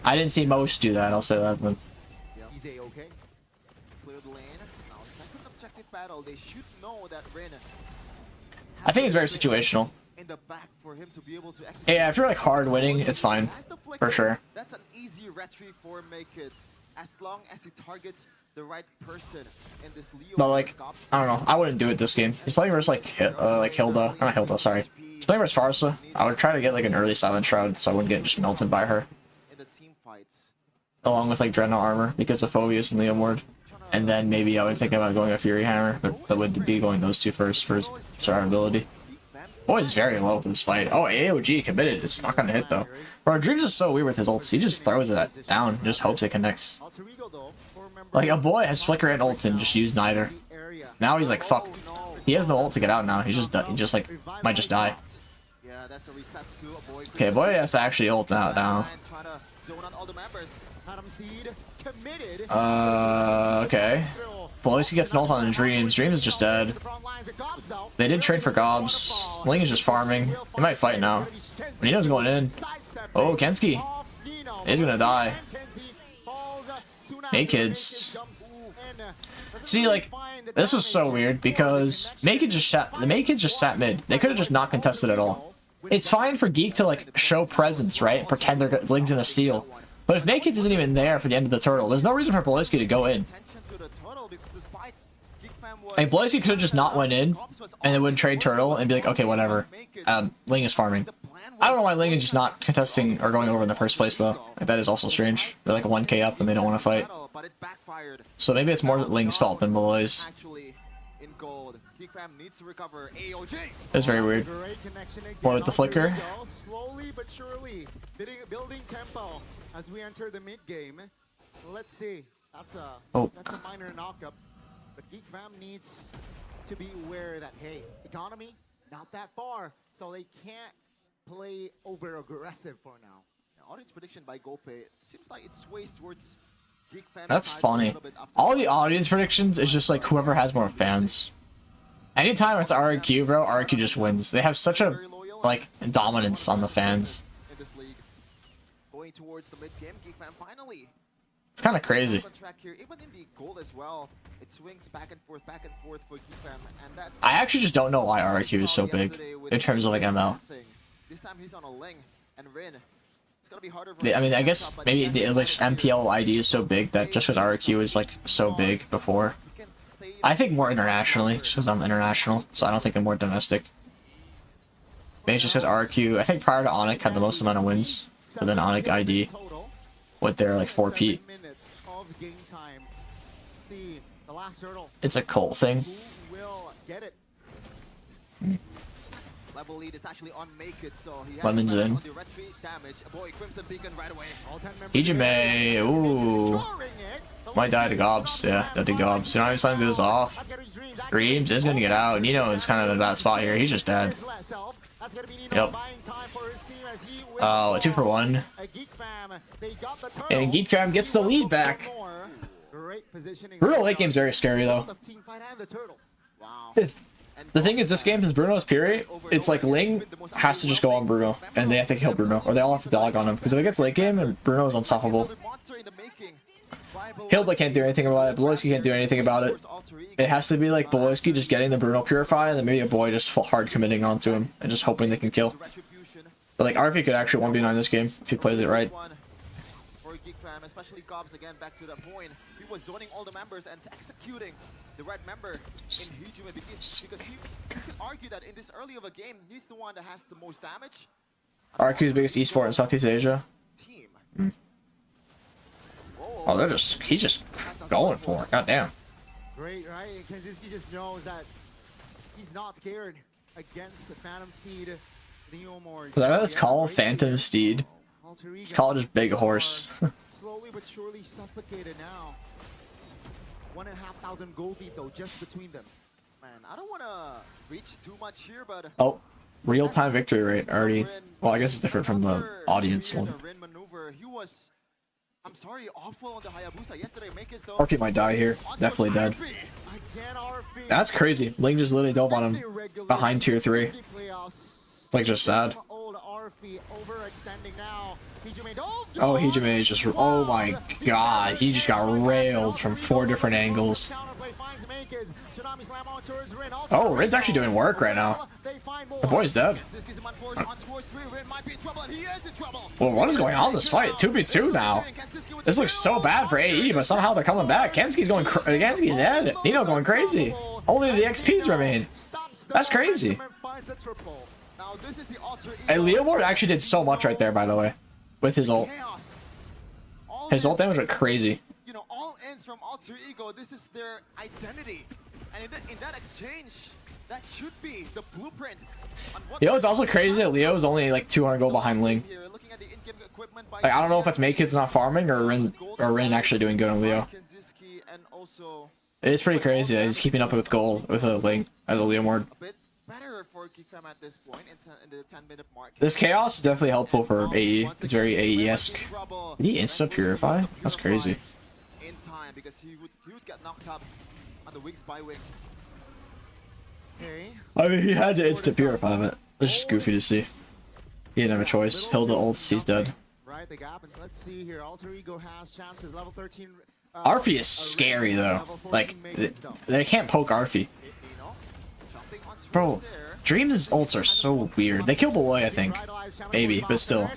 I didn't see most do that, I'll say that. But... I think it's very situational. Yeah, if you're like hard winning, it's fine. For sure. That's an easy retry for Makids. As long as he targets the right person in this Leo. But like, I don't know. I wouldn't do it this game. He's playing versus like Hilda. Not Hilda, sorry. He's playing versus Farsa. I would try to get like an early Silent Shroud so I wouldn't get just melted by her. Along with like Dreadnought armor because of Phobius and Liam Ward. And then maybe I would think about going a Fury Hammer, but that would be going those two first for survivability. Boy's very low for this fight. Oh, AOG committed. It's not gonna hit though. Bro, Dreams is so weird with his ults. He just throws it down, just hopes it connects. Like a boy has Flicker and ult and just used neither. Now he's like fucked. He has no ult to get out now. He just like might just die. Okay, boy has to actually ult out now. Okay. Boyski gets an ult on Dreams. Dreams is just dead. They did trade for Gobs. Ling is just farming. He might fight now. Nino's going in. Oh, Kenski. He's gonna die. Hey, kids. See, like, this was so weird because the Makids just sat mid. They could have just not contested at all. It's fine for Geek to, like, show presence, right? Pretend their Ling's gonna steal. But if Makids isn't even there for the end of the turtle, there's no reason for Boyski to go in. Like, Boyski could have just not went in, and then would trade turtle and be like, okay, whatever. Ling is farming. I don't know why Ling is just not contesting or going over in the first place, though. Like, that is also strange. They're like 1k up and they don't want to fight. So maybe it's more Ling's fault than Malloy's. It's very weird. Boy with the flicker. Slowly but surely building tempo as we enter the mid game. Let's see. That's a minor knockup. But Geek Fam needs to be aware that, hey, economy, not that far, so they can't play over-aggressive for now. Audience prediction by Gope seems like it sways towards Geek Fam. That's funny. All the audience predictions is just like whoever has more fans. Anytime it's RQ, bro, RQ just wins. They have such a, like, dominance on the fans. In this league. Going towards the mid-game, Geek Fam finally. It's kind of crazy. Even in the goal as well, it swings back and forth for Geek Fam, and that's... I actually just don't know why RQ is so big in terms of like ML. This time he's on a Ling and Rin. It's gonna be harder for I mean, I guess maybe the English MPL ID is so big that just because RQ is like so big before. I think more internationally, just because I'm international, so I don't think I'm more domestic. Maybe it's just because RQ, I think prior to Onyx had the most amount of wins, but then Onyx ID with their like 4P. It's a cult thing. Level lead is actually on Makids, so he has Lemon's in. Ijime, ooh. Might die to Gobs, yeah, dead to Gobs. You know, every time goes off. Dreams is gonna get out. Nino is kind of in a bad spot here. He's just dead. Yep. Oh, a 2 for 1. And Geek Fam gets the lead back. Bruno late game's very scary though. The thing is, this game is Bruno's period. It's like Ling has to just go on Bruno, and they have to kill Bruno, or they all have to dog on him. Because if it gets late game, and Bruno is unstoppable. Hilda can't do anything about it. Beloyski can't do anything about it. It has to be like Beloyski just getting the Bruno Purify, and then maybe a boy just full hard committing onto him and just hoping they can kill. But like RP could actually 1v9 this game if he plays it right. For Geek Fam, especially Gobs again, back to that point. He was zoning all the members and executing the red member in Hijume because you can argue that in this early of a game, he's the one that has the most damage. RQ's biggest esport in Southeast Asia. Team. Oh, he's just going for it. Goddamn. Great, right? And Kenziski just knows that he's not scared against Phantom Steed, Leomord. Is that what it's called? Phantom Steed? Call it just big horse. Slowly but surely suffocated now. 1,500 gold lead though, just between them. Man, I don't want to reach too much here, but Oh, real-time victory rate already. Well, I guess it's different from the audience one. He was, I'm sorry, awful on the Hayabusa yesterday. RP might die here. Definitely dead. That's crazy. Ling just literally dove on him behind tier 3. It's like just sad. Oh, Hijume is just, oh my god, he just got railed from 4 different angles. Oh, Rin's actually doing work right now. The boy's dead. Well, what is going on in this fight? 2v2 now. This looks so bad for AE, but somehow they're coming back. Kensuke's going Kensuke's dead. Nino going crazy. Only the XPs remain. That's crazy. And Leomord actually did so much right there, by the way, with his ult. His ult damage went crazy. You know, all ends from Alter Ego. This is their identity, and in that exchange, that should be the blueprint. You know, it's also crazy that Leo's only like 200 gold behind Ling. Like, I don't know if that's Makekids not farming or Rin actually doing good on Leo. It is pretty crazy that he's keeping up with gold with a Ling as a Leomord. Better for Geek Fam at this point in the 10-minute mark. This chaos is definitely helpful for AE. It's very AE-esque. Did he insta purify? That's crazy. In time because he would get knocked up on the wings by wings. I mean, he had to insta purify, but it's just goofy to see. He didn't have a choice. Hilda ults, he's dead. Right, the gap, and let's see here. Alter Ego has chances. Level 13. Arfi is scary though. Like, they can't poke Arfi. Bro, Dreams' ults are so weird. They kill Beloy, I think. Maybe, but still.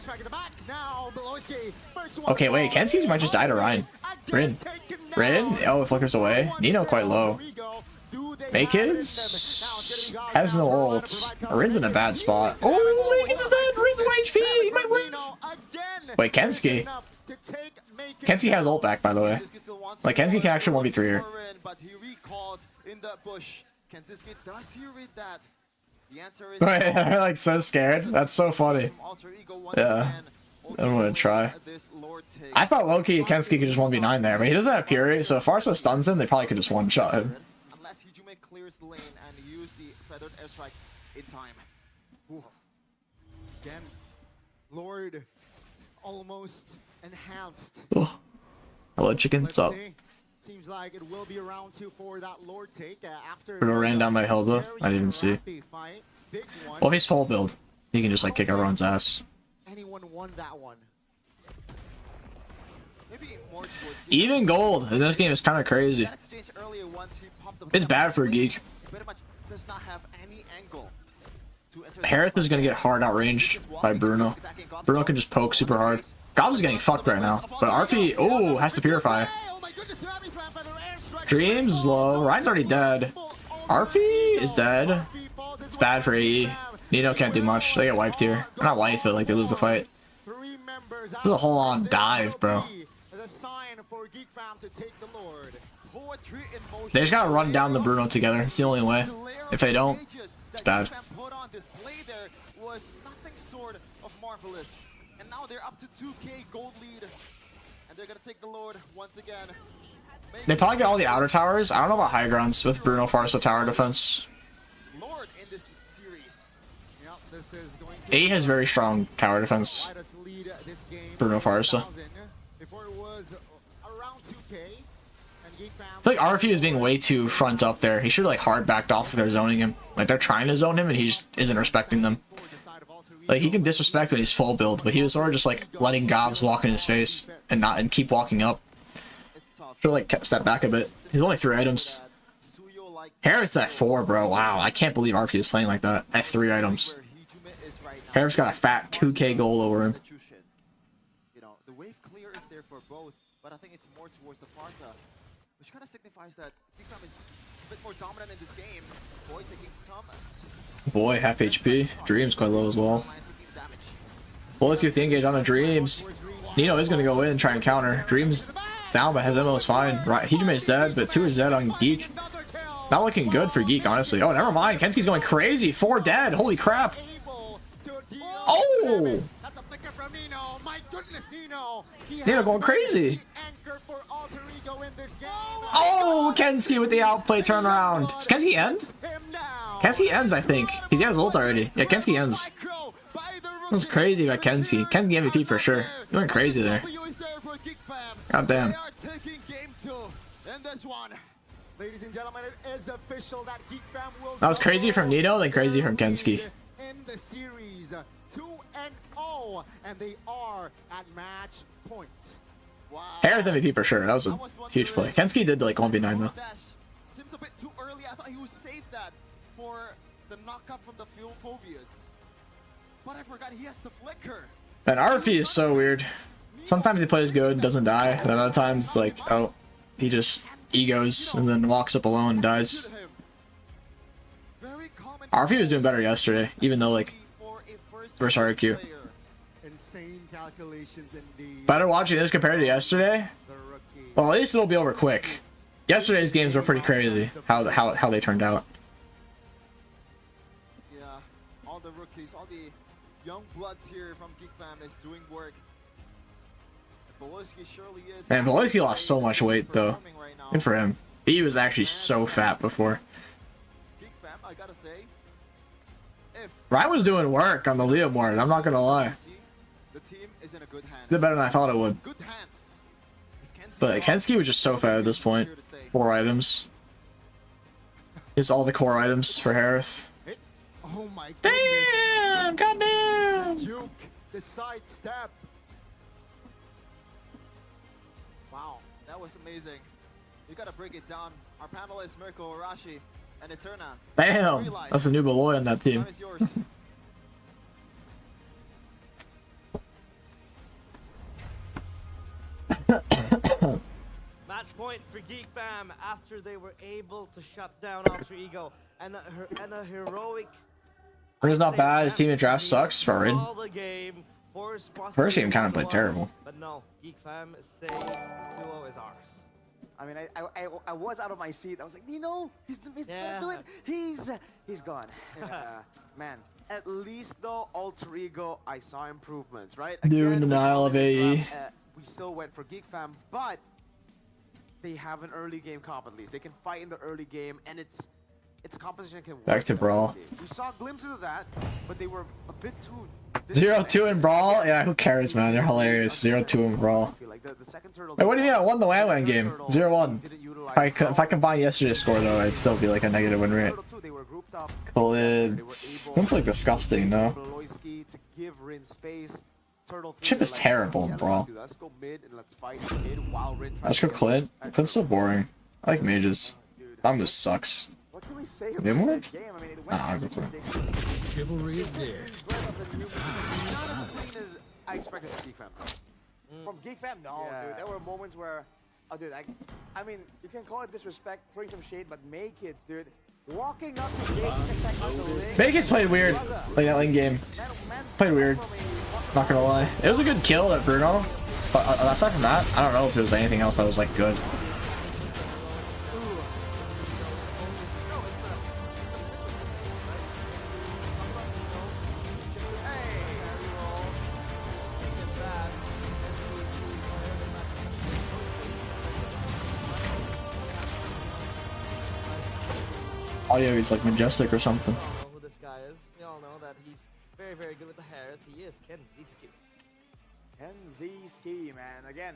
Okay, wait, Kensuke might just die to Ryan. Rin. Oh, it flickers away. Nino quite low. Makekids has no ults. Rin's in a bad spot. Oh, Makekids dead! Rin's 1 HP! He might live! Wait, Kensuke. Kensuke has ult back, by the way. Like, Kensuke can actually 1v3 here. But he recalls in the bush. Kensuke, does he read that? The answer is Wait, I'm like so scared. That's so funny. Yeah. I'm gonna try. I thought Loki and Kensuke could just 1v9 there, but he doesn't have Fury, so if Farsa stuns him, they probably could just one-shot him. Unless Hijume clears the lane and use the feathered airstrike in time. Ooh. Again, Lord almost enhanced. Hello, chicken. What's up? Seems like it will be around 2 for that Lord take after Bruno ran down by Hilda. I didn't even see. Well, he's full build. He can just like kick everyone's ass. Anyone won that one? Maybe more towards Even gold in this game is kind of crazy. It's bad for Geek. Harith is gonna get hard outranged by Bruno. Bruno can just poke super hard. Gob's getting fucked right now, but Arfi, oh, has to purify. Dreams low. Ryan's already dead. Arfi is dead. It's bad for AE. Nino can't do much. They get wiped here. They're not wiped, but like they lose the fight. This is a whole on dive, bro. They just gotta run down the Bruno together. It's the only way. If they don't, it's bad. And now they're up to 2k gold lead. And they're gonna take the Lord once again. They probably get all the outer towers. I don't know about high grounds with Bruno Farsa tower defense. Lord in this series. AE has very strong tower defense. Bruno Farsa. I feel like RFU is being way too front up there. He should like hard backed off if they're zoning him. Like they're trying to zone him and he just isn't respecting them. Like he can disrespect when he's full build, but he was sort of just like letting Gobs walk in his face and keep walking up. Should like step back a bit. He's only 3 items. Harris at 4, bro. Wow, I can't believe RP is playing like that at 3 items. Harris got a fat 2K goal over him. You know, the wave clear is there for both, but I think it's more towards the Farsa, which kind of signifies that Geek Fam is a bit more dominant in this game. Boy taking some. Boy, half HP. Dream's quite low as well. Well, let's get the engage on the Dreams. Nino is going to go in and try and counter. Dreams down, but his MO is fine. Right, Hijume's dead, but 2 is dead on Geek. Not looking good for Geek, honestly. Oh, never mind. Kensuke's going crazy. 4 dead. Holy crap. Oh! That's a flicker from Nino. My goodness, Nino. Nino going crazy. Oh, Kensuke with the outplay turnaround. Does Kensuke end? Kensuke ends, I think. He's got his ult already. Yeah, Kensuke ends. That was crazy about Kensuke. Kensuke MVP for sure. He went crazy there. God damn. Ladies and gentlemen, it is official that Geek Fam will That was crazy from Nino, then crazy from Kensuke. In the series, 2-0, and they are at match point. Wow. Harris MVP for sure. That was a huge play. Kensuke did like 1v9 though. Seems a bit too early. I thought he would save that for the knockup from the Phobias. But I forgot he has the flicker. And RP is so weird. Sometimes he plays good, doesn't die. And then other times it's like, oh, he just egos and then walks up alone and dies. RP was doing better yesterday, even though like versus RQ. Insane calculations indeed. Better watching this compared to yesterday. Well, at least it'll be over quick. Yesterday's games were pretty crazy. How they turned out. Yeah, all the rookies, all the young bloods here from Geek Fam is doing work. Surely is. Man, Beloski lost so much weight though. Good for him. He was actually so fat before. Geek Fam, I gotta say, if Ryan was doing work on the Leo board, I'm not gonna lie. the team is in a good hand. Did better than I thought it would. Good hands. But Kensuke was just so fat at this point. 4 items. Here's all the core items for Harith. Oh my goodness. Damn! Goddamn! Duke, the sidestep. Wow, that was amazing. You gotta break it down. Our panelists, Mirko, Arashi, and Eterna. Damn! That's a new Beloy on that team. Time is yours. Match point for Geek Fam after they were able to shut down Alter Ego and a heroic. It's not bad. His team in draft sucks, but first game kind of played terrible. But no, Geek Fam say 2-0 is ours. I mean, I was out of my seat. I was like, Nino, he's gonna do it. He's gone. Man, At least though, Alter Ego, I saw improvements, right? Doing denial of AE. We still went for Geek Fam, but they have an early game comp at least. They can fight in the early game, and it's a composition that can work. Back to Brawl. We saw glimpses of that, but they were a bit too... 0-2 in Brawl? Yeah, who cares, man? They're hilarious. 0-2 in Brawl. Like the second turtle, Wait, what do you mean? I won the WAN game. 0-1. If I combine yesterday's score, though, it'd still be like a negative win rate. It's like disgusting, no? Chip is terrible in Brawl. Let's go Clint. Clint's so boring. I like mages. Thumb just sucks. what can we say They about moved? that game? I mean, it went Nah, I'll go Clint. Chivalry is dead. Not as clean as I expected from Geek Fam. From Geek Fam, no, Yeah. dude. There were moments where, oh, dude, I mean, you can call it disrespect, throwing some shade, but May kids, dude, walking up to Jake, Vegas played weird. Like that lane game. Played weird. Not gonna lie. It was a good kill at Bruno. But aside from that, I don't know if there was anything else that was like good. Audio it's like majestic or something. We all know who this guy is. We all know that he's very, very good with the hair. He is Ken Visky. Ken V Ski, man. Again.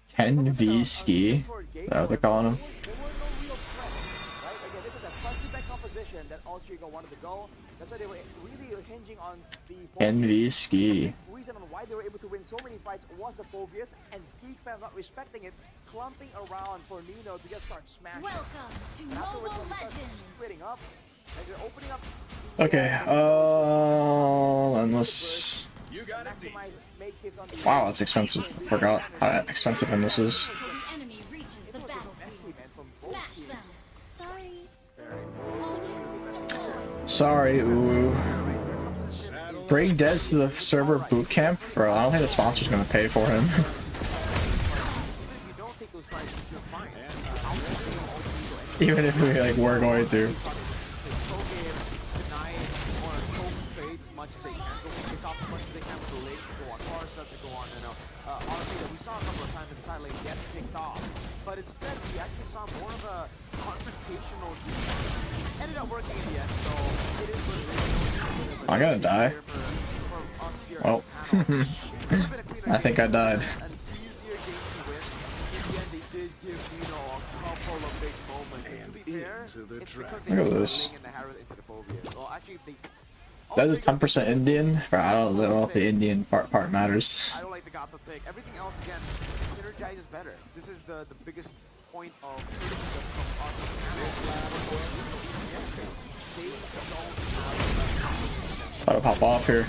Ken V Ski. Is that what they're calling him? There were no real threats, right? Again, this is a front-to-back composition that Alter Ego wanted to go. That's why they were really hinging on the... Ken V Ski. We reason on why they were able to win so many fights was the Phobias, and Geek Fam not respecting it, clumping around for Nino to just start smashing. Welcome to And afterwards, Mobile when they start Legends. splitting up, and they're opening up. Okay, unless... Maximize make hits on the Wow, that's expensive. Forgot how expensive and this is. Until the enemy reaches the battlefield. Smash them. Sorry. All troops deployed. Sorry, ooh. Bring Dez to the server boot camp? Bro, I don't think the sponsor's gonna pay for him. Even if we like were going to. But instead, we actually saw more of a confrontational game. Ended up working in the end, so it is what it is. I'm gonna die. Oh. I think I died. An easier game to win. In the end, they did give Nino a couple of big moments. And to be fair, it's because they Look at were this. laying in the Harrow into the Phobia. So actually, they... That is 10% Indian. Bro, I don't know if the Indian part matters. I don't like the Gotha pick. Everything else, again, synergizes better. This is the biggest point of criticism from us. Gotta pop off here.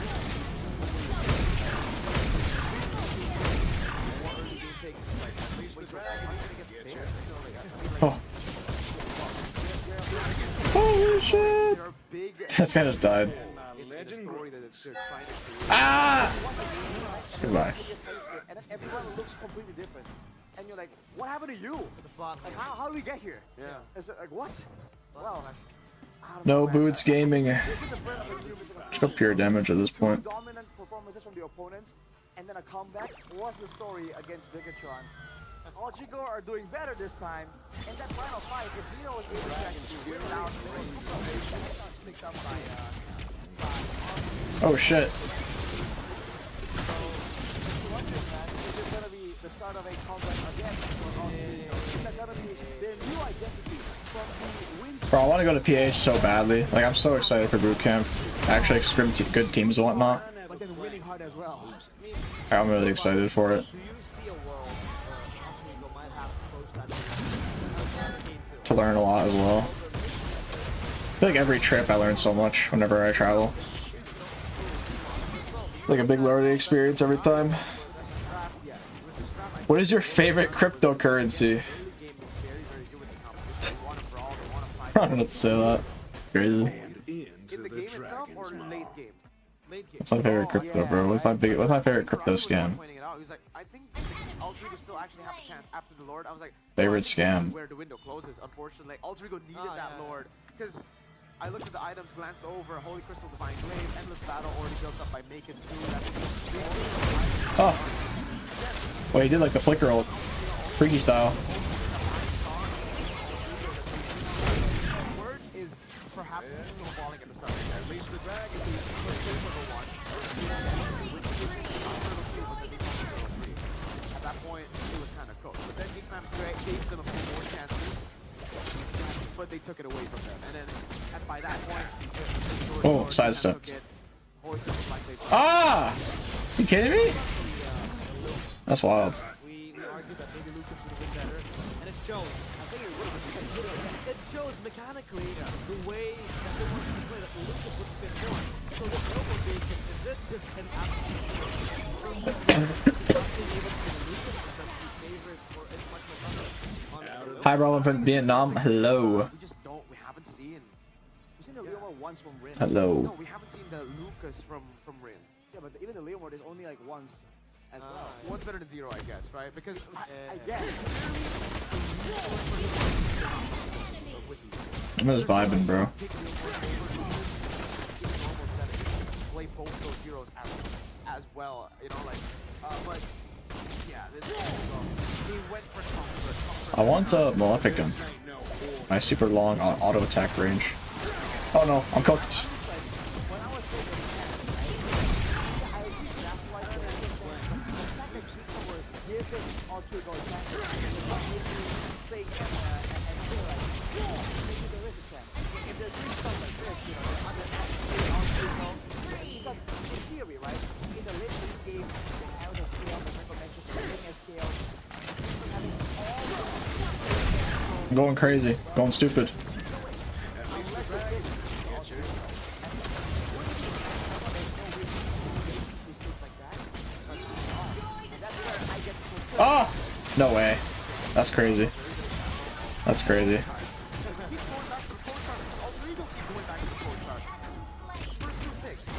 Oh. Holy shit! This guy just died. Ah! Goodbye. And then everyone looks completely different. And you're like, what happened to you? Like, how do we get here? Yeah. It's like, what? Well, I don't No know, man. boots gaming. This is the brand of a group with Just go pure damage at this point. dominant performances from the opponents, and then a comeback was the story against Bigatron. Ulchigo are doing better this time. In that final fight, if Nino was able to actually win it out, picked up by Oh shit. is it gonna be the start of a comeback again for Ulchigo? Is that gonna be their new identity from the win? Bro, I want to go to PH so badly. Like, I'm so excited for boot camp. Actually, scrim good teams and whatnot. But then winning hard as well. I'm really excited for it. Do you see a world where Ulchigo might have to approach that game To learn a lot as well. I feel like every trip I learn so much whenever I travel. Like a big learning experience every time. What is your favorite cryptocurrency? I don't know to say that. Crazy. In the game itself or late game? Late game. What's my favorite crypto, bro? What's my favorite crypto scam? Pointing it out, he was like, I think Ultrigo still actually have a chance after the Lord. I was like, Favorite I think this scam. is where the window closes. Unfortunately, Ultrigo needed that Lord because I looked at the items, glanced over, Holy Crystal, Divine Glaive, Endless Battle already built up by Make It Soon. Oh. Well, he did like the flicker ult. Freaky style. Word is perhaps snowballing at the start. At least the drag is the first one. At that point, it was kind of cooked. But then Geek Fam gave them a few more chances, but they took it away from them. And then by that point, Oh, sidestepped. Ah! You kidding me? That's wild. We argued that maybe Lucas would have been better, and it shows. I think it would have been. It shows mechanically the way that they wanted to play that Lucas would have been more. So the global base is it just an absolute Hi, Rowan from Vietnam. Hello. We just don't. We haven't seen. We've seen the Leomord once from Rin. Hello. No, we haven't seen the Lucas from Rin. Yeah, but even the Leomord is only like once as well. One's better than zero, I guess, right? Because I guess. I'm just vibing, bro. Play both those heroes as well, you know, like. But yeah, he went for comfort. I want Maleficent. My super long auto attack range. Oh no, I'm cooked. going crazy, going stupid. Oh! No way. That's crazy. That's crazy.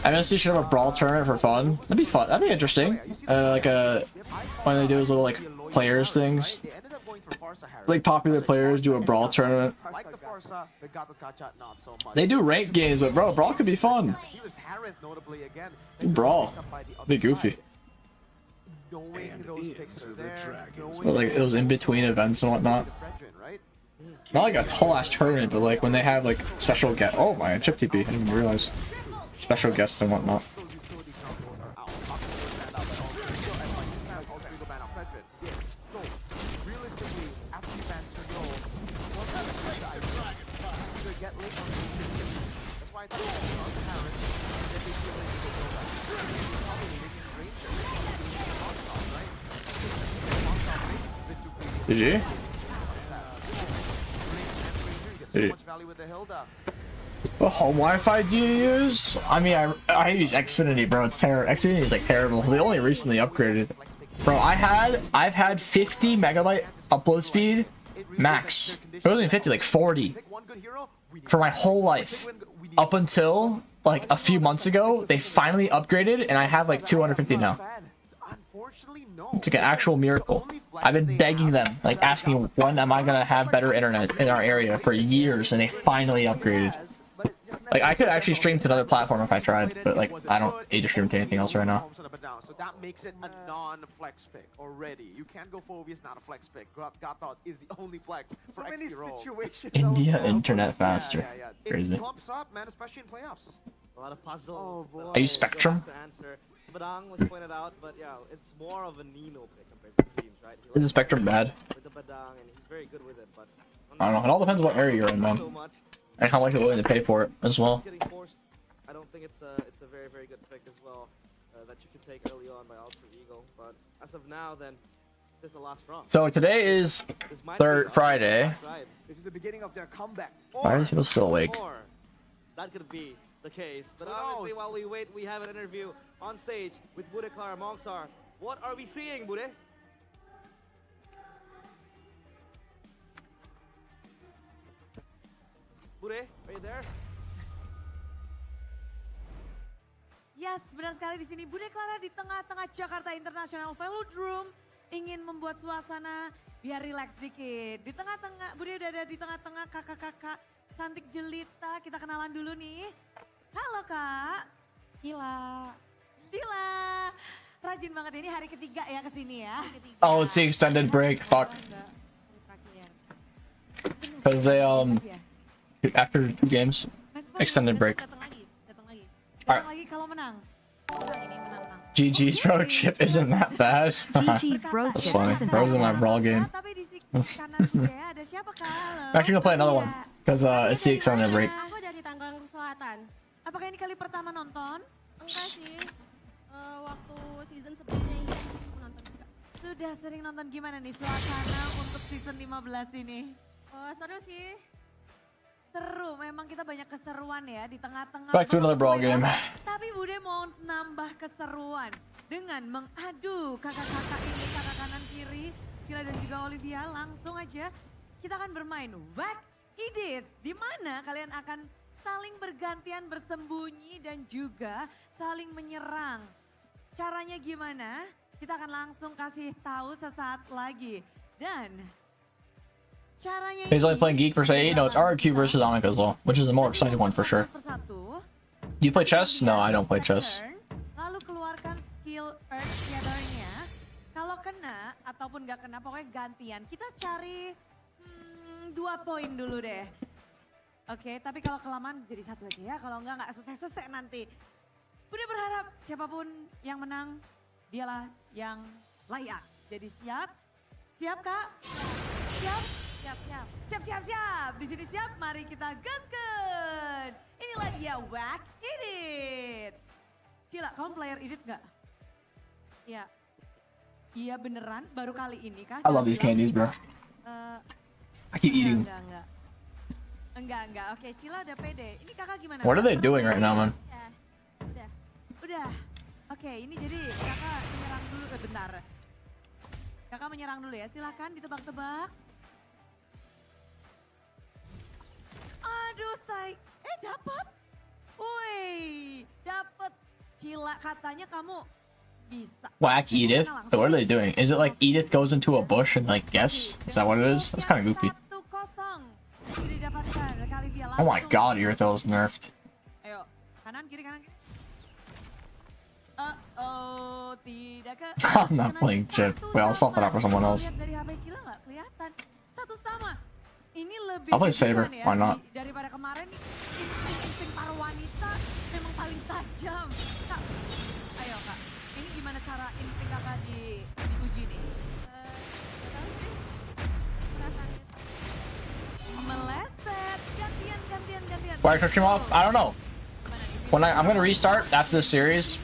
I honestly should have a Brawl tournament for fun. That'd be fun. That'd be interesting. Like when they do those little like players things. Like popular players do a Brawl tournament. They do ranked games, but bro, Brawl could be fun. Brawl. Be goofy. But like those in between events and whatnot. Not like a tall ass tournament, but like when they have like special guests. Oh my, chip TP. I didn't even realize. Special guests and whatnot. GG. What home Wi-Fi do you use? I mean, I use Xfinity, bro. It's terrible. Xfinity is like terrible. They only recently upgraded. Bro, I've had 50 megabyte upload speed max. It wasn't even 50, like 40 for my whole life. Up until like a few months ago, they finally upgraded, and I have like 250 now. It's like an actual miracle. I've been begging them, like asking when am I gonna have better internet in our area for years, and they finally upgraded. Like I could actually stream to another platform if I tried, but like I don't age to stream to anything else right now. So that makes it a non-flex pick already. You can't go for Ovius, not a flex pick. Godthought is the only flex for XP roll. India internet faster. Crazy. It clumps up, man, especially in playoffs. A lot of puzzles. Are you Spectrum? Badang was pointed out, but yeah, it's more of a Nino pick compared to teams, right? Is the Spectrum bad? With the Badang, and he's very good with it, but I don't know. It all depends on what area you're in, man. And how much you're willing to pay for it as well. I don't think it's a very, very good pick as well that you can take early on by Ultra Eagle. But as of now, then this is the last round. So today is Friday. This is the beginning of their comeback. Why are these people still awake? That could be the case. But obviously, while we wait, we have an interview on stage with Bude, Clara, Mongsar. What are we seeing, Bude? Bude, are you there? Yes, benar sekali di sini. Bude Clara di tengah-tengah Jakarta International Velodrome ingin membuat suasana biar rileks dikit. Di tengah-tengah, Bude udah ada di tengah-tengah kakak-kakak cantik jelita. Kita kenalan dulu nih. Halo Kak. Cila. Cila. Rajin banget ini hari ketiga ya kesini ya. Oh, it's the extended break. Fuck. Because they after 2 games, extended break. Alright. GG's bro chip isn't that bad. That's funny. Bro's in my Brawl game. I'm actually gonna play another one because it's the extended break. Aku dari Tangerang Selatan. Apakah ini kali pertama nonton? Enggak sih. Waktu season sebelumnya ini aku nonton juga. Sudah sering nonton. Gimana nih suasana untuk season 15 ini? Seru sih. Seru, memang kita banyak keseruan ya di tengah-tengah. Back to another Brawl game. Tapi Bude mau nambah keseruan dengan mengadu kakak-kakak ini, kakak kanan kiri, Cila dan juga Olivia. Langsung aja kita akan bermain Whack Edit, di mana kalian akan saling bergantian bersembunyi dan juga saling menyerang. Caranya gimana? Kita akan langsung kasih tahu sesaat lagi. Dan caranya He's only playing Geek vs AE? No, it's RQ versus Anika as well, which is the more exciting one for sure. You play chess? No, I don't play chess. Lalu keluarkan skill Earth Gather-nya. Kalau kena ataupun nggak kena, pokoknya gantian. Kita cari 2 poin dulu deh. Oke, tapi kalau kelamaan jadi 1 aja ya. Kalau nggak selesai nanti. Udah berharap siapapun yang menang, dialah yang layak. Jadi siap? Siap Kak? Siap? Siap. Di sini siap, mari kita gaskan. Inilah dia Whack Edit. Cila, kamu player edit nggak? Iya beneran, baru kali ini kah? I love these candies, bro. I keep eating. Enggak. Oke, Cila udah pede. Ini kakak gimana? What are they doing right now, man? Udah. Oke, ini jadi kakak menyerang dulu. Bentar. Kakak menyerang dulu ya. Silakan ditebak-tebak. Aduh, dapat. Woi, dapat. Cila, katanya kamu bisa. Whack Edith? So what are they doing? Is it like Edith goes into a bush and like guess? Is that what it is? That's kind of goofy. Oh my god, Earthel is nerfed. Ayo, kanan kiri. Tidak ke. I'm not playing chip. Wait, I'll swap it out for someone else. Dari HP Cila nggak kelihatan. Satu sama. Ini lebih. I'll play Saber. Why not? Daripada kemarin nih, insting para wanita memang paling tajam. Kak, ayo kak. Ini gimana cara insting kakak diuji nih? Nggak tahu sih. Perasaannya. Meleset. Gantian. Why I stream off? I don't know. When I'm gonna restart after this series.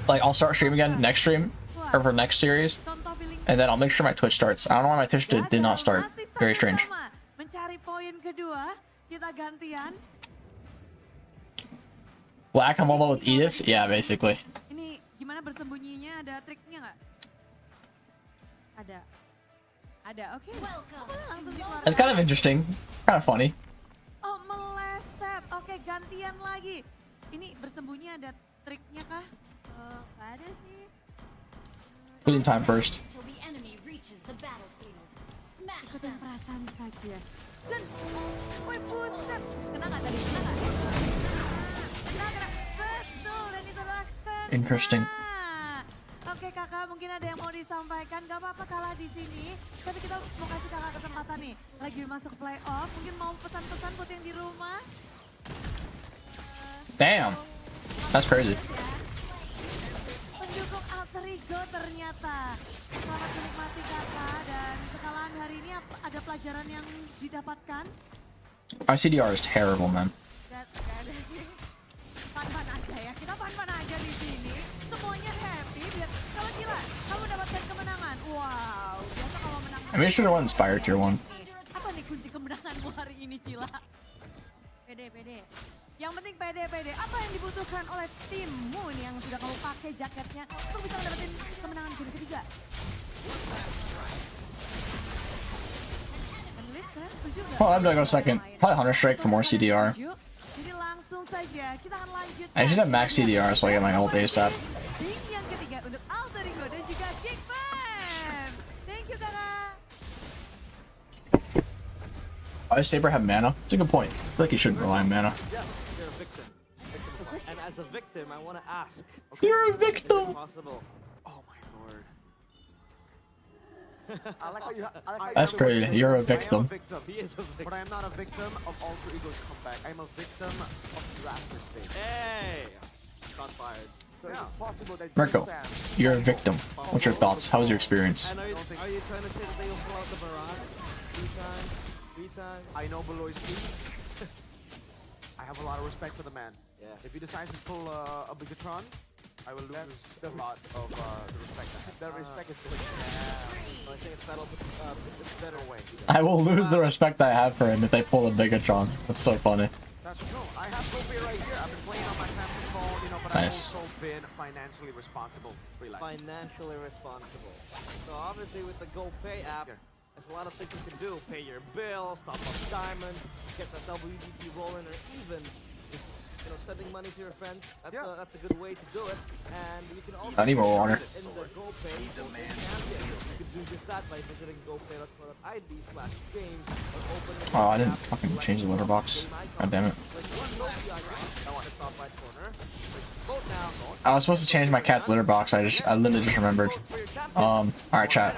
Like I'll start streaming again next stream or for next series, and then I'll make sure my Twitch starts. I don't know why my Twitch did not start. Very strange. Mencari poin kedua, kita gantian. Black, I'm all with Edith. Yeah, basically. Ini gimana bersembunyinya? Ada triknya nggak? Ada. Oke. Langsung dikeluarkan. It's kind of interesting, kind of funny. Oh, meleset. Oke, gantian lagi. Ini bersembunyi ada triknya kah? Nggak ada sih. Putting time first. Ikutin perasaan saja. Dan, woi buset. Kena nggak tadi? Kena. Betul, dan itu adalah kena. Interesting. Oke kakak, mungkin ada yang mau disampaikan. Gak apa-apa kalah di sini. Tapi kita mau kasih kakak kesempatan nih. Lagi masuk playoff. Mungkin mau pesan-pesan buat yang di rumah. Damn, that's crazy. Pendukung alter ego ternyata. Selamat menikmati kakak, dan kekalahan hari ini ada pelajaran yang didapatkan. My CDR is terrible, man. Gak ada sih. Fun-fun aja ya, kita fun-fun aja di sini. Semuanya happy. Biar kalau Cila, kamu dapatkan kemenangan. Wow, biasa kalau menang. I made sure to inspire tier 1. Apa nih kunci kemenanganmu hari ini, Cila? Pede. Yang penting pede. Apa yang dibutuhkan oleh timmu nih yang sudah kamu pakai jaketnya untuk bisa mendapatkan kemenangan game ketiga? Well, I'm gonna go second. Probably Hunter Strike for more CDR. Jadi langsung saja kita akan lanjut. I should have max CDR so I get my ult ASAP. Yang ketiga untuk alter ego dan juga Geek Fam. Thank you kakak. Why does Saber have mana? It's a good point. I feel like he shouldn't rely on mana. Yes, you're a victim. And as a victim, I want to ask. You're a victim! Is it possible? Oh my lord. I like how you. That's crazy. You're a victim. He is a victim. But I am not a victim of Alter Ego's comeback. I am a victim of draft mistakes. Hey! Got fired. So it's possible that Mirko, Geek Fam- you're a victim. What's your thoughts? How was your experience? And are you trying to say that they will pull out the Barrage? 3 times? I know below is key. I have a lot of respect for the man. Yeah. If he decides to pull a Bigatron, I will lose a lot of the respect I have. The respect is good. I think it's better way. I will lose the respect I have for him if they pull a Bigatron. That's so funny. That's true. I have Sophie right here. I've been playing on my Samsung phone, you know, but Nice. I've also been financially responsible. Financially responsible. So obviously with the GoPay app, there's a lot of things you can do. Pay your bills, top up diamonds, get the WDP rolling, or even just, you know, sending money to your friends. That's a good way to do it. And you can also I need more water. in the GoPay champion. You can do just that by visiting gopay.co.id/games or opening. Oh, I didn't fucking change the litter box. God damn it. I was supposed to change my cat's litter box. I literally just remembered. Alright, chat.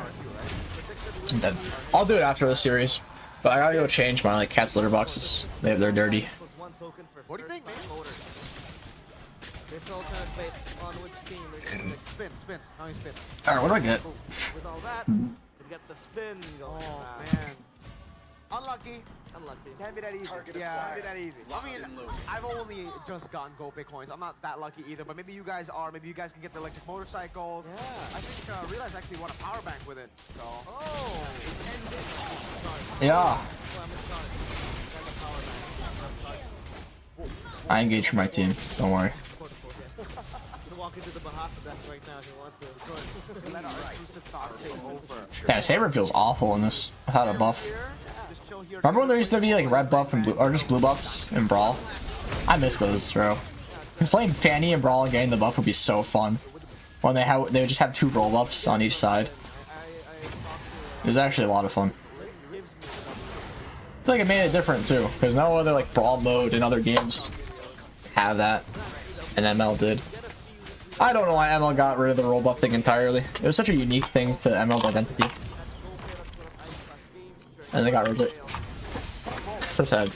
I'm dead. I'll do it after this series, but I gotta go change my cat's litter boxes. They're dirty. What do you think, man? Spin. Now you spin. Alright, what do I get? With all that, you get the spin going. Oh man. Unlucky. Can't be that easy. Yeah. Can't be that easy. I mean, I've only just gotten Gope coins. I'm not that lucky either, but maybe you guys are. Maybe you guys can get the electric motorcycles. Yeah. I think Realize actually won a power bank with it. So. Oh. Yeah. I engage for my team. Don't worry. Walk into the Bahasa deck right now if you want to. Let our exclusive thoughts take over. Damn, Saber feels awful in this without a buff. Remember when there used to be like red buff and blue, or just blue buffs in Brawl? I miss those, bro. Because playing Fanny and Brawl and getting the buff would be so fun. When they would just have 2 roll buffs on each side. It was actually a lot of fun. I feel like it made it different too, because no other like Brawl mode in other games have that, and ML did. I don't know why ML got rid of the roll buff thing entirely. It was such a unique thing to ML's identity. And they got rid of it. So sad.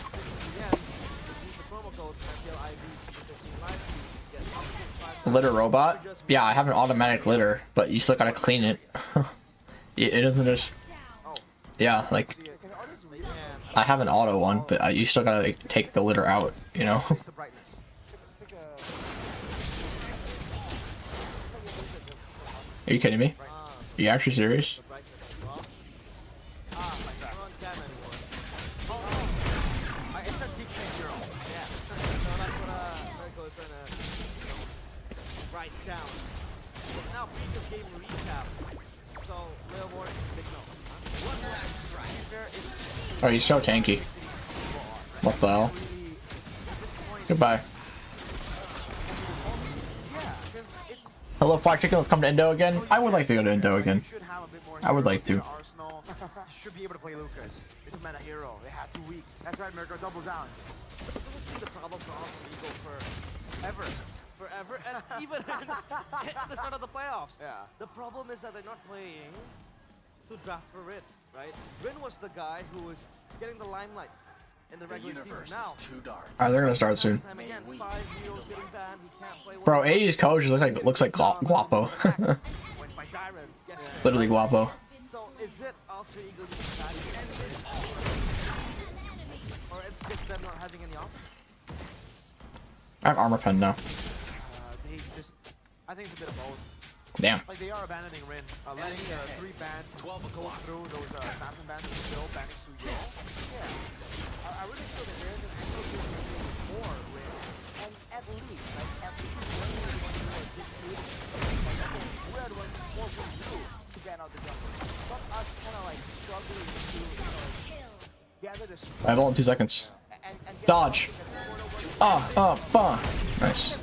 Litter robot? Yeah, I have an automatic litter, but you still gotta clean it. It doesn't just... Yeah, like... I have an auto one, but you still gotta like, take the litter out, you know? Are you kidding me? Are you actually serious? Oh, he's so tanky. What the hell? Goodbye. Hello, FwydChickn. Let's come to Indo again. I would like to go to Indo again. I would like to. Should be able to play Lucas. It's a meta hero. They had 2 weeks. That's right, Mirko. Double down. The problem for forever, and even at the start of the playoffs. Yeah. The problem is that they're not playing to draft for Rin, right? Rin was the guy who was getting the limelight in the regular season. Now, Alright, they're gonna start soon. time again, 5 heroes getting banned. He can't play. Bro, AE's coach looks like Guapo. Went by Dyron yesterday. Literally Guapo. So is it Alter Ego that ended, or it's just them not having any options? I have armor pen now. They just, I think it's a bit of both. Damn. Like they are abandoning Rin, letting 3 bans go through those assassin bans and still banning Suyo. Yeah. I really feel that there is an actual business for Rin, and at least, when you're we're the ones forcing you to ban out the jungle. Not us kind of like struggling to, gather the strength. I have ult in 2 seconds. And Dodge. Nice.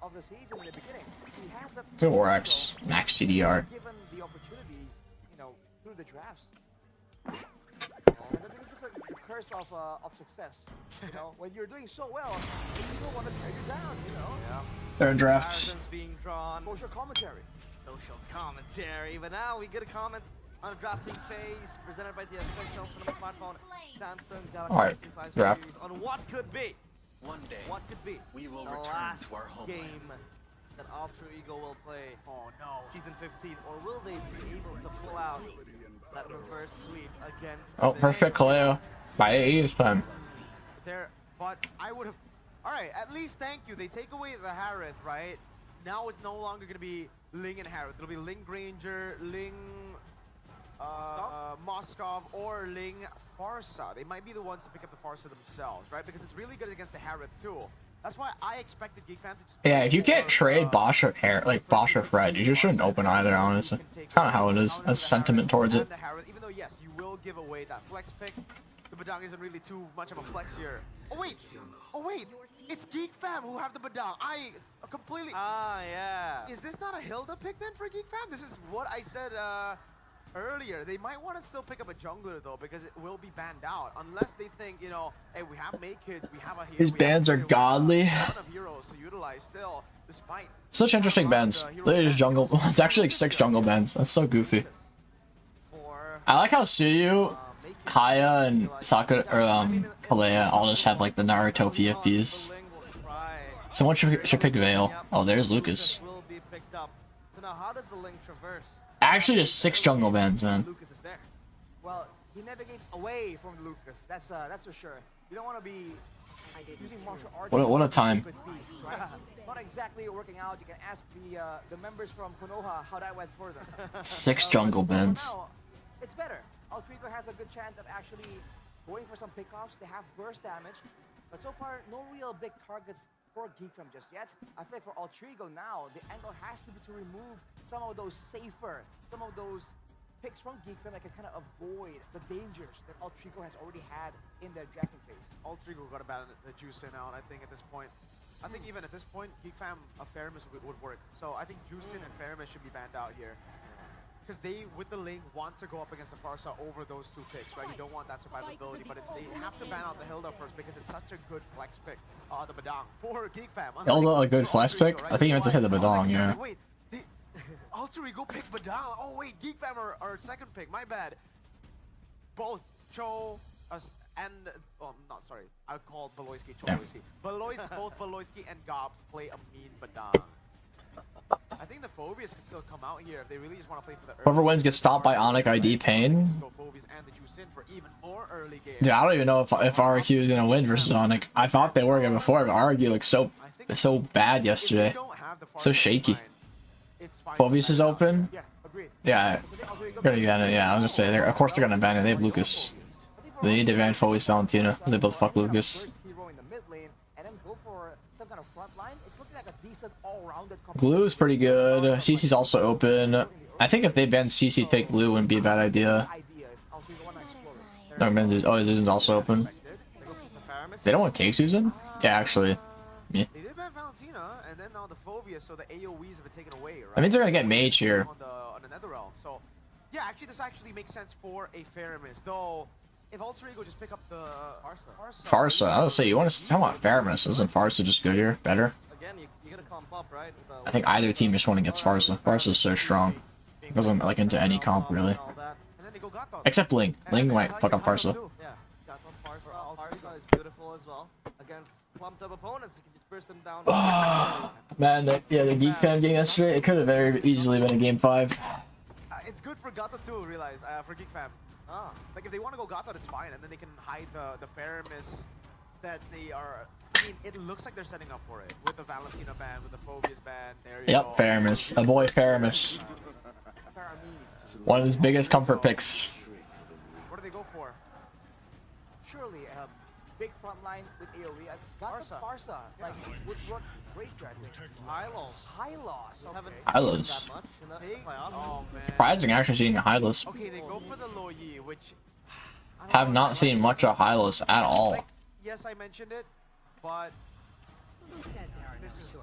Of the season in the beginning, he has that. Good Warx, max CDR. Given the opportunities, through the drafts. And I think it's just the curse of success. When you're doing so well, people want to tear you down. Yeah. They're in draft. Marathon's being drawn. Social commentary. Social commentary. But now we get a comment on a drafting phase presented by the official smartphone Samsung Galaxy S25 draft. series on what could be. One day, What could be we will the return last to our homeland. game that Alter Ego will play? Oh no. Season 15, or will they be able to pull out that reverse sweep against? Oh, first pick Kaleo by AE this time. But I would have. All right, at least thank you. They take away the Harith, right? Now it's no longer gonna be Ling and Harith. It'll be Ling Granger, Ling Moskov, or Ling Farsa. They might be the ones to pick up the Farsa themselves, right? Because it's really good against the Harith too. That's why I expected Geek Fam to just... Yeah, if you can't trade Bosch or Bosch or Fred, you just shouldn't open either, honestly. It's kind of how it is. That's sentiment towards it. Even though, yes, you will give away that flex pick, the Badang isn't really too much of a flex here. Oh wait! It's Geek Fam who have the Badang. I completely... Ah, yeah. Is this not a Hilda pick then for Geek Fam? This is what I said earlier. They might want to still pick up a jungler though, because it will be banned out unless they think, hey, we have May kids, we have a hero. These bans are godly. A ton of heroes to utilize still, despite Such interesting bans. They just jungle. It's actually like 6 jungle bans. That's so goofy. I like how Suyu, Haya, and Sakura or Kalea all just have like the Naruto PFPs. Someone should pick Vale. Oh, there's Lucas. Will be picked up. So now how does the link traverse? Actually, just 6 jungle bans, man. Lucas is there. Well, he navigates away from Lucas. That's for sure. You don't want to be using martial arts. What a time. Beast, right? Not exactly working out. You can ask the members from Konoha how that went for them. 6 jungle bans. Now, it's better. Altrigo has a good chance at actually going for some pickoffs. They have burst damage, but so far no real big targets for Geek Fam just yet. I feel like for Altrigo now, the angle has to be to remove some of those safer, some of those picks from Geek Fam that can kind of avoid the dangers that Altrigo has already had in their drafting phase. Altrigo got to ban the juice in out, I think, at this point. I think even at this point, Geek Fam, Faramis would work. So I think Juicin and Faramis should be banned out here. Because they, with the Ling, want to go up against the Farsa over those 2 picks, right? You don't want that survivability, but they have to ban out the Hilda first because it's such a good flex pick, the Badang, for Geek Fam. Hilda a good flex pick? I think you meant to say the Badang, yeah. Wait, Altrigo pick Badang. Oh wait, Geek Fam are second pick, my bad. Both Cho and, oh, not sorry, I called Beloyski Choloyski. Both Beloyski and Gobs play a mean Badang. I think the Phobias can still come out here if they really just want to play for the early. Whoever wins gets stopped by Onyx ID Pain. Go Phobias and the Juicin for even more early game. Dude, I don't even know if RQ is gonna win versus Onyx. I thought they were before, but RQ looks so bad yesterday. So shaky. Phobias is open. Yeah, gonna ban it. Yeah, I was gonna say, of course they're gonna ban it. They have Lucas. They need to ban Phobias Valentina because they both fuck Lucas. Blue is pretty good. CC's also open. I think if they ban CC, take blue wouldn't be a bad idea. No, Susan's also open. They don't want to take Susan? Yeah, actually. Yeah. They did ban Valentina, and then now the Phobia, so the AoEs have been taken away, right? That means they're gonna get Mage here. On the Netherrealm. So, yeah, actually, this actually makes sense for a Faramis, though. If Altrigo just pick up the Farsa, I would say you want to come on Faramis. Isn't Farsa just good here? Better? Again, you gotta comp up, right? I think either team just want to get Farsa. Farsa is so strong. It doesn't like into any comp really. Except Ling. Ling might fuck up Farsa. Yeah, Farsa is beautiful as well. Against plumped up opponents, you can just burst them down. Man, the Geek Fam game yesterday, it could have very easily been a game 5. It's good for Gata too, realize, for Geek Fam. Like if they want to go Gata, it's fine, and then they can hide the Faramis that they are. I mean, it looks like they're setting up for it with the Valentina ban, with the Phobias ban. There you go. Faramis, a boy Faramis. One of his biggest comfort picks. What do they go for? Surely a big front line with AoE. Farsa, like would work great there. Hylos. Hylos. Oh man. Surprising actually seeing a Hylos. Okay, they go for the Lo Yi, which have not seen much of Hylos at all. Like, yes, I mentioned it, but this is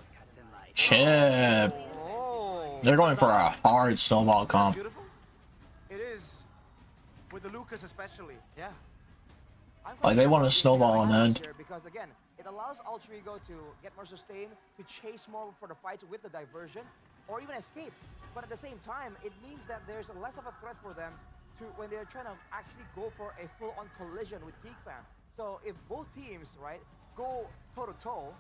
Chip. They're going for a hard snowball comp. Beautiful. It is with the Lucas especially. Yeah. Like they want a snowball on the end. Because again, it allows Altrigo to get more sustain, to chase more for the fights with the diversion, or even escape. But at the same time, it means that there's less of a threat for them to when they're trying to actually go for a full-on collision with Geek Fam. So if both teams, right, go toe-to-toe,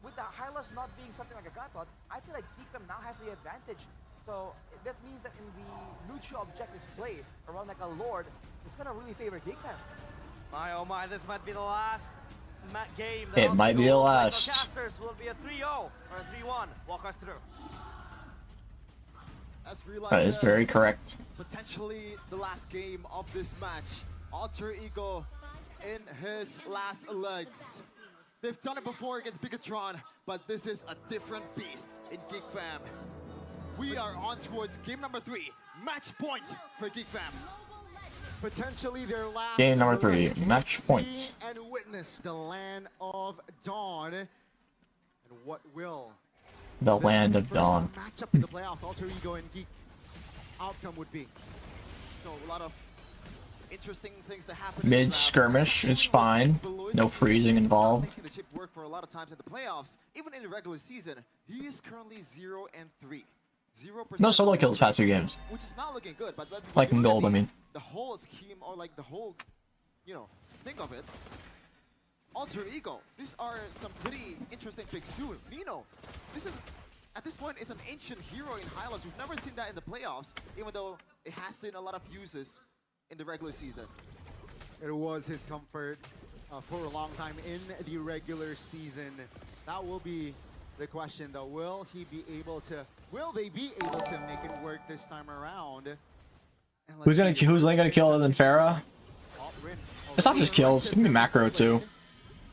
with the Hylos not being something like a Gatot, I feel like Geek Fam now has the advantage. So that means that in the neutral objective play around like a Lord, it's gonna really favor Geek Fam. My oh my, this might be the last game. It might be the last. Casters will be a 3-0 or a 3-1. Walk us through. That is very correct. Potentially the last game of this match. Alter Ego in his last legs. They've done it before against Bigatron, but this is a different beast in Geek Fam. We are on towards game number 3. Match point for Geek Fam. Potentially their last game number 3. Match point. See and witness the land of dawn. And what will the land of dawn matchup in the playoffs, Alter Ego and Geek outcome would be. So a lot of interesting things that happen. Mid skirmish is fine. No freezing involved. The chip work for a lot of times in the playoffs, even in the regular season. He is currently 0-3. 0% no solo kills past 2 games. Which is not looking good, but like in gold, I mean. The whole scheme, or like the whole, think of it. Alter Ego. These are some pretty interesting picks too. Nino, this is at this point, it's an ancient hero in Hylos. We've never seen that in the playoffs, even though it has seen a lot of uses in the regular season. It was his comfort for a long time in the regular season. That will be the question, though. Will they be able to make it work this time around? Who's lane gonna kill other than Pharah? It's not just kills, it can be macro too.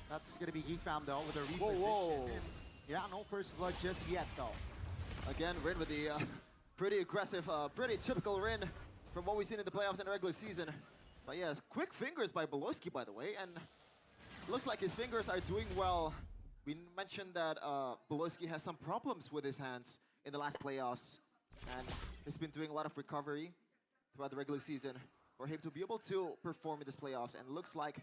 That's gonna be Geek Fam though with a reposition. Whoa. Yeah, no first blood just yet though. Again, Rin with the pretty aggressive, pretty typical Rin from what we've seen in the playoffs and the regular season. But yeah, quick fingers by Beloski, by the way, and looks like his fingers are doing well. We mentioned that Beloski has some problems with his hands in the last playoffs, and he's been doing a lot of recovery throughout the regular season for him to be able to perform in this playoffs. And looks like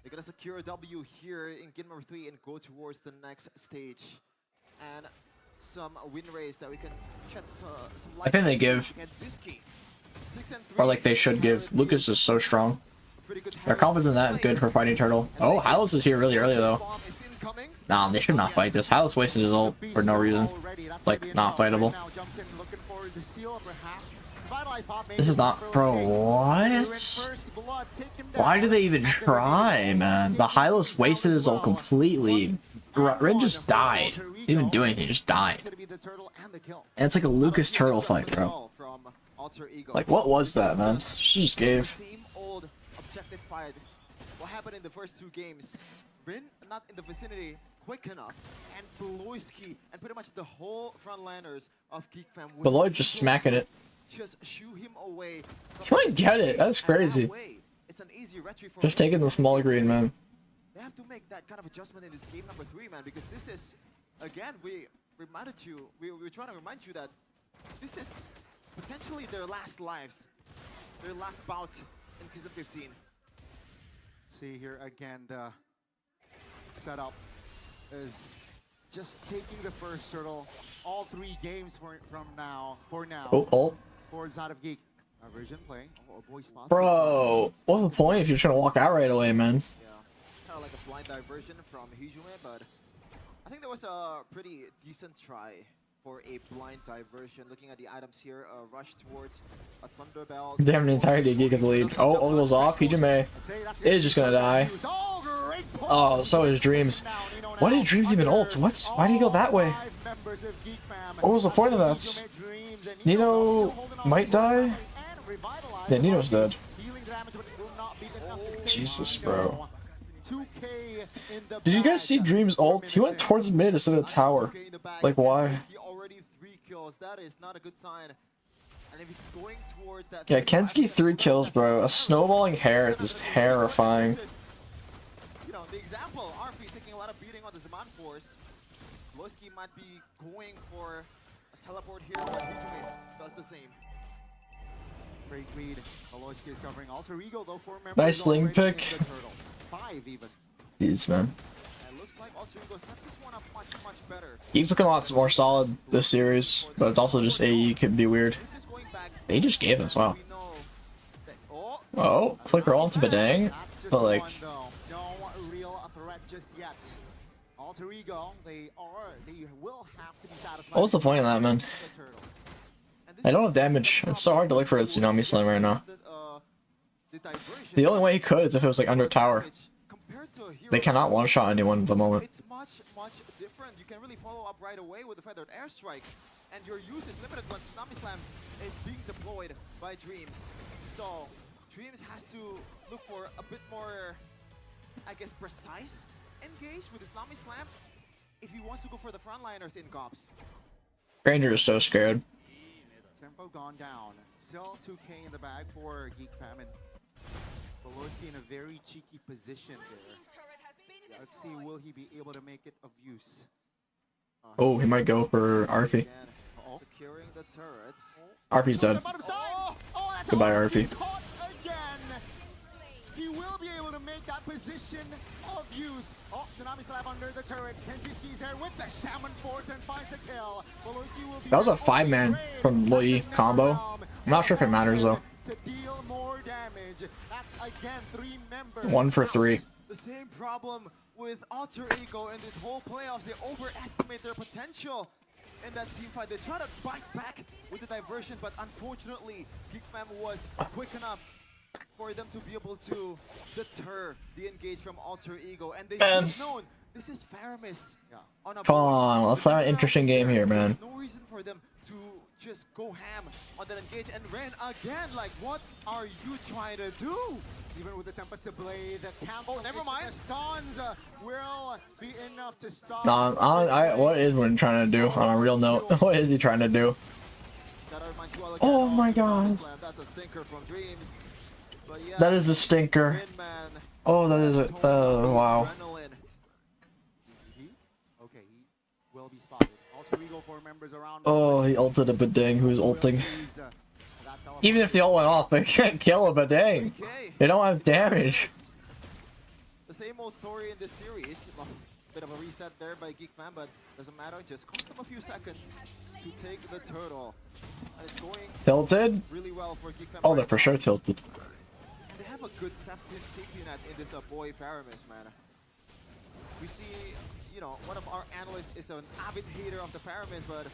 they're gonna secure a W here in game number 3 and go towards the next stage. And some win rates that we can shed some light. I think they give, or like they should give. Lucas is so strong. Their comp isn't that good for fighting Turtle. Oh, Hylos is here really early though. Nah, they should not fight this. Hylos wasted his ult for no reason. It's like not fightable. This is not, bro, what? Why do they even try, man? The Hylos wasted his ult completely. Rin just died. Didn't even do anything, just died. And it's like a Lucas Turtle fight, bro. Like, what was that, man? She just gave. What happened in the first 2 games? Rin not in the vicinity quick enough, and Beloski and pretty much the whole frontliners of Geek Fam. Beloy just smacking it. Just shoo him away. You might get it. That's crazy. It's an easy retry for just taking the small green, man. They have to make that kind of adjustment in this game number 3, man, because this is, again, we reminded you, we were trying to remind you that this is potentially their last lives, their last bout in Season 15. See here again, the setup is just taking the first turtle all 3 games for now. Oh. For side of Geek. Version play. Oh, boy spot. Bro, what's the point if you're trying to walk out right away, man? Yeah, kind of like a blind diversion from Hijume, but I think there was a pretty decent try for a blind diversion. Looking at the items here, rush towards a Thunder Bell. Damn, the entirety of Geek is lead. Oh, ult goes off. Hijume is just gonna die. Oh, so is Dreams. Why did Dreams even ult? What? Why did he go that way? What was the point of that? Nino might die? Yeah, Nino's dead. Jesus, bro. Did you guys see Dream's ult? He went towards mid instead of tower. Like, why? Yeah, Kensuke 3 kills, bro. A snowballing hair is just terrifying. You know, the example, RP taking a lot of beating on the Zaman Force. Beloski might be going for a teleport here, but Hijume does the same. Great read. Beloski is covering Alter Ego, though, 4 members. Nice sling pick. 5 even. Jeez, man. It looks like Alter Ego set this one up much better. He's looking a lot more solid this series, but it's also just AE could be weird. They just gave us, wow. Oh, flicker all into Badang, but like. No real threat just yet. Alter Ego, they will have to be satisfied. What's the point of that, man? I don't have damage. It's so hard to look for a Tsunami Slam right now. The only way he could is if it was like under tower. They cannot one-shot anyone at the moment. It's much different. You can really follow up right away with the feathered airstrike, and your use is limited when Tsunami Slam is being deployed by Dreams. So Dreams has to look for a bit more, I guess, precise engage with the Tsunami Slam if he wants to go for the frontliners in comps. Ranger is so scared. Tempo gone down. Still 2K in the bag for Geek Fam. Beloski in a very cheeky position there. Let's see, will he be able to make it of use? Oh, he might go for Arfi. Securing the turrets. Arfi's dead. Goodbye, Arfi. He will be able to make that position of use. Oh, Tsunami Slap under the turret. Kensuke's there with the Shaman Force and finds a kill. Beloski will be that was a 5-man from Loi combo. I'm not sure if it matters though. To deal more damage. That's again 3 members. 1 for 3. The same problem with Alter Ego in this whole playoffs. They overestimate their potential. in that team fight. They try to bite back with the diversion, but unfortunately, Geek Fam was quick enough for them to be able to deter the engage from Alter Ego. And they should have known this is Faramis. On a Come on, let's have an interesting game here, man. There's no reason for them to just go ham on that engage. And Ren again, like, what are you trying to do? Even with the Tempest Blade, the Oh, never mind. stuns will be enough to stop. What is Ren trying to do? On a real note, what is he trying to do? Oh my god. That's a stinker from Dreams. But yeah, That is a stinker. Oh, that is a... wow. Okay, he will be spotted. Alter Ego for members around. Oh, he ulted a Badang who's ulting. Even if the ult went off, they can't kill a Badang. They don't have damage. The same old story in this series. Well, bit of a reset there by Geek Fam, but doesn't matter. Just cost them a few seconds to take the turtle. And it's going Tilted? really well for Geek Fam. Oh, they're for sure tilted. And they have a good safety net in this boy Faramis, man. We see, you know, one of our analysts is an avid hater of the Faramis, but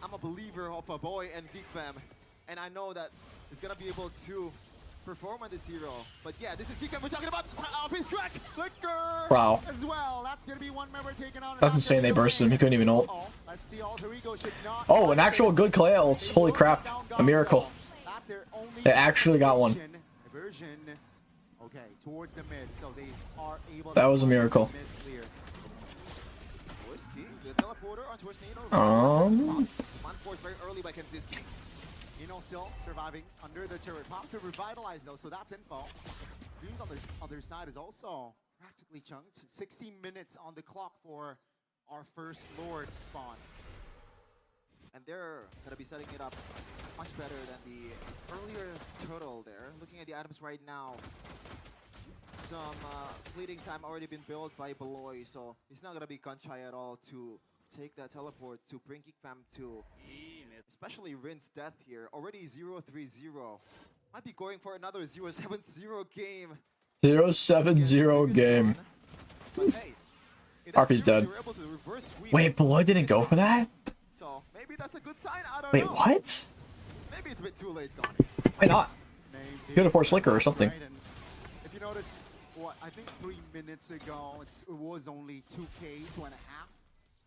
I'm a believer of a boy and Geek Fam. And I know that he's gonna be able to perform on this hero. But yeah, this is Geek Fam we're talking about. His track flicker Wow. as well. That's gonna be one member taken out. That's insane, they bursted him, he couldn't even ult. Let's see, Alter Ego should not. Oh, an actual good Kalea ult. Holy crap. A miracle. That's their only They actually got one. Diversion. Okay, towards the mid, so they are able That was a miracle. Whiskey, the teleporter on towards Nino. One force very early by Kenziski. Nino still surviving under the turret. Pops are revitalized though, so that's info. Dreams on the other side is also practically chunked. 60 minutes on the clock for our first Lord spawn. And they're going to be setting it up much better than the earlier turtle there. Looking at the items right now, some fleeting time already been built by Beloy, so he's not going to be gun shy at all to take that teleport to bring Geek Fam to, especially Rin's death here. Already 0-3-0. Might be going for another 0-7-0 game. 0-7-0 game. But hey, RP's dead. Wait, Beloy didn't go for that? So maybe that's a good sign. I don't Wait, know. what? Maybe it's a bit too late, Donnie. Why not? Could have forced Flicker or something. Right, and if you notice, what I think 3 minutes ago, it was only 2K, 2.5.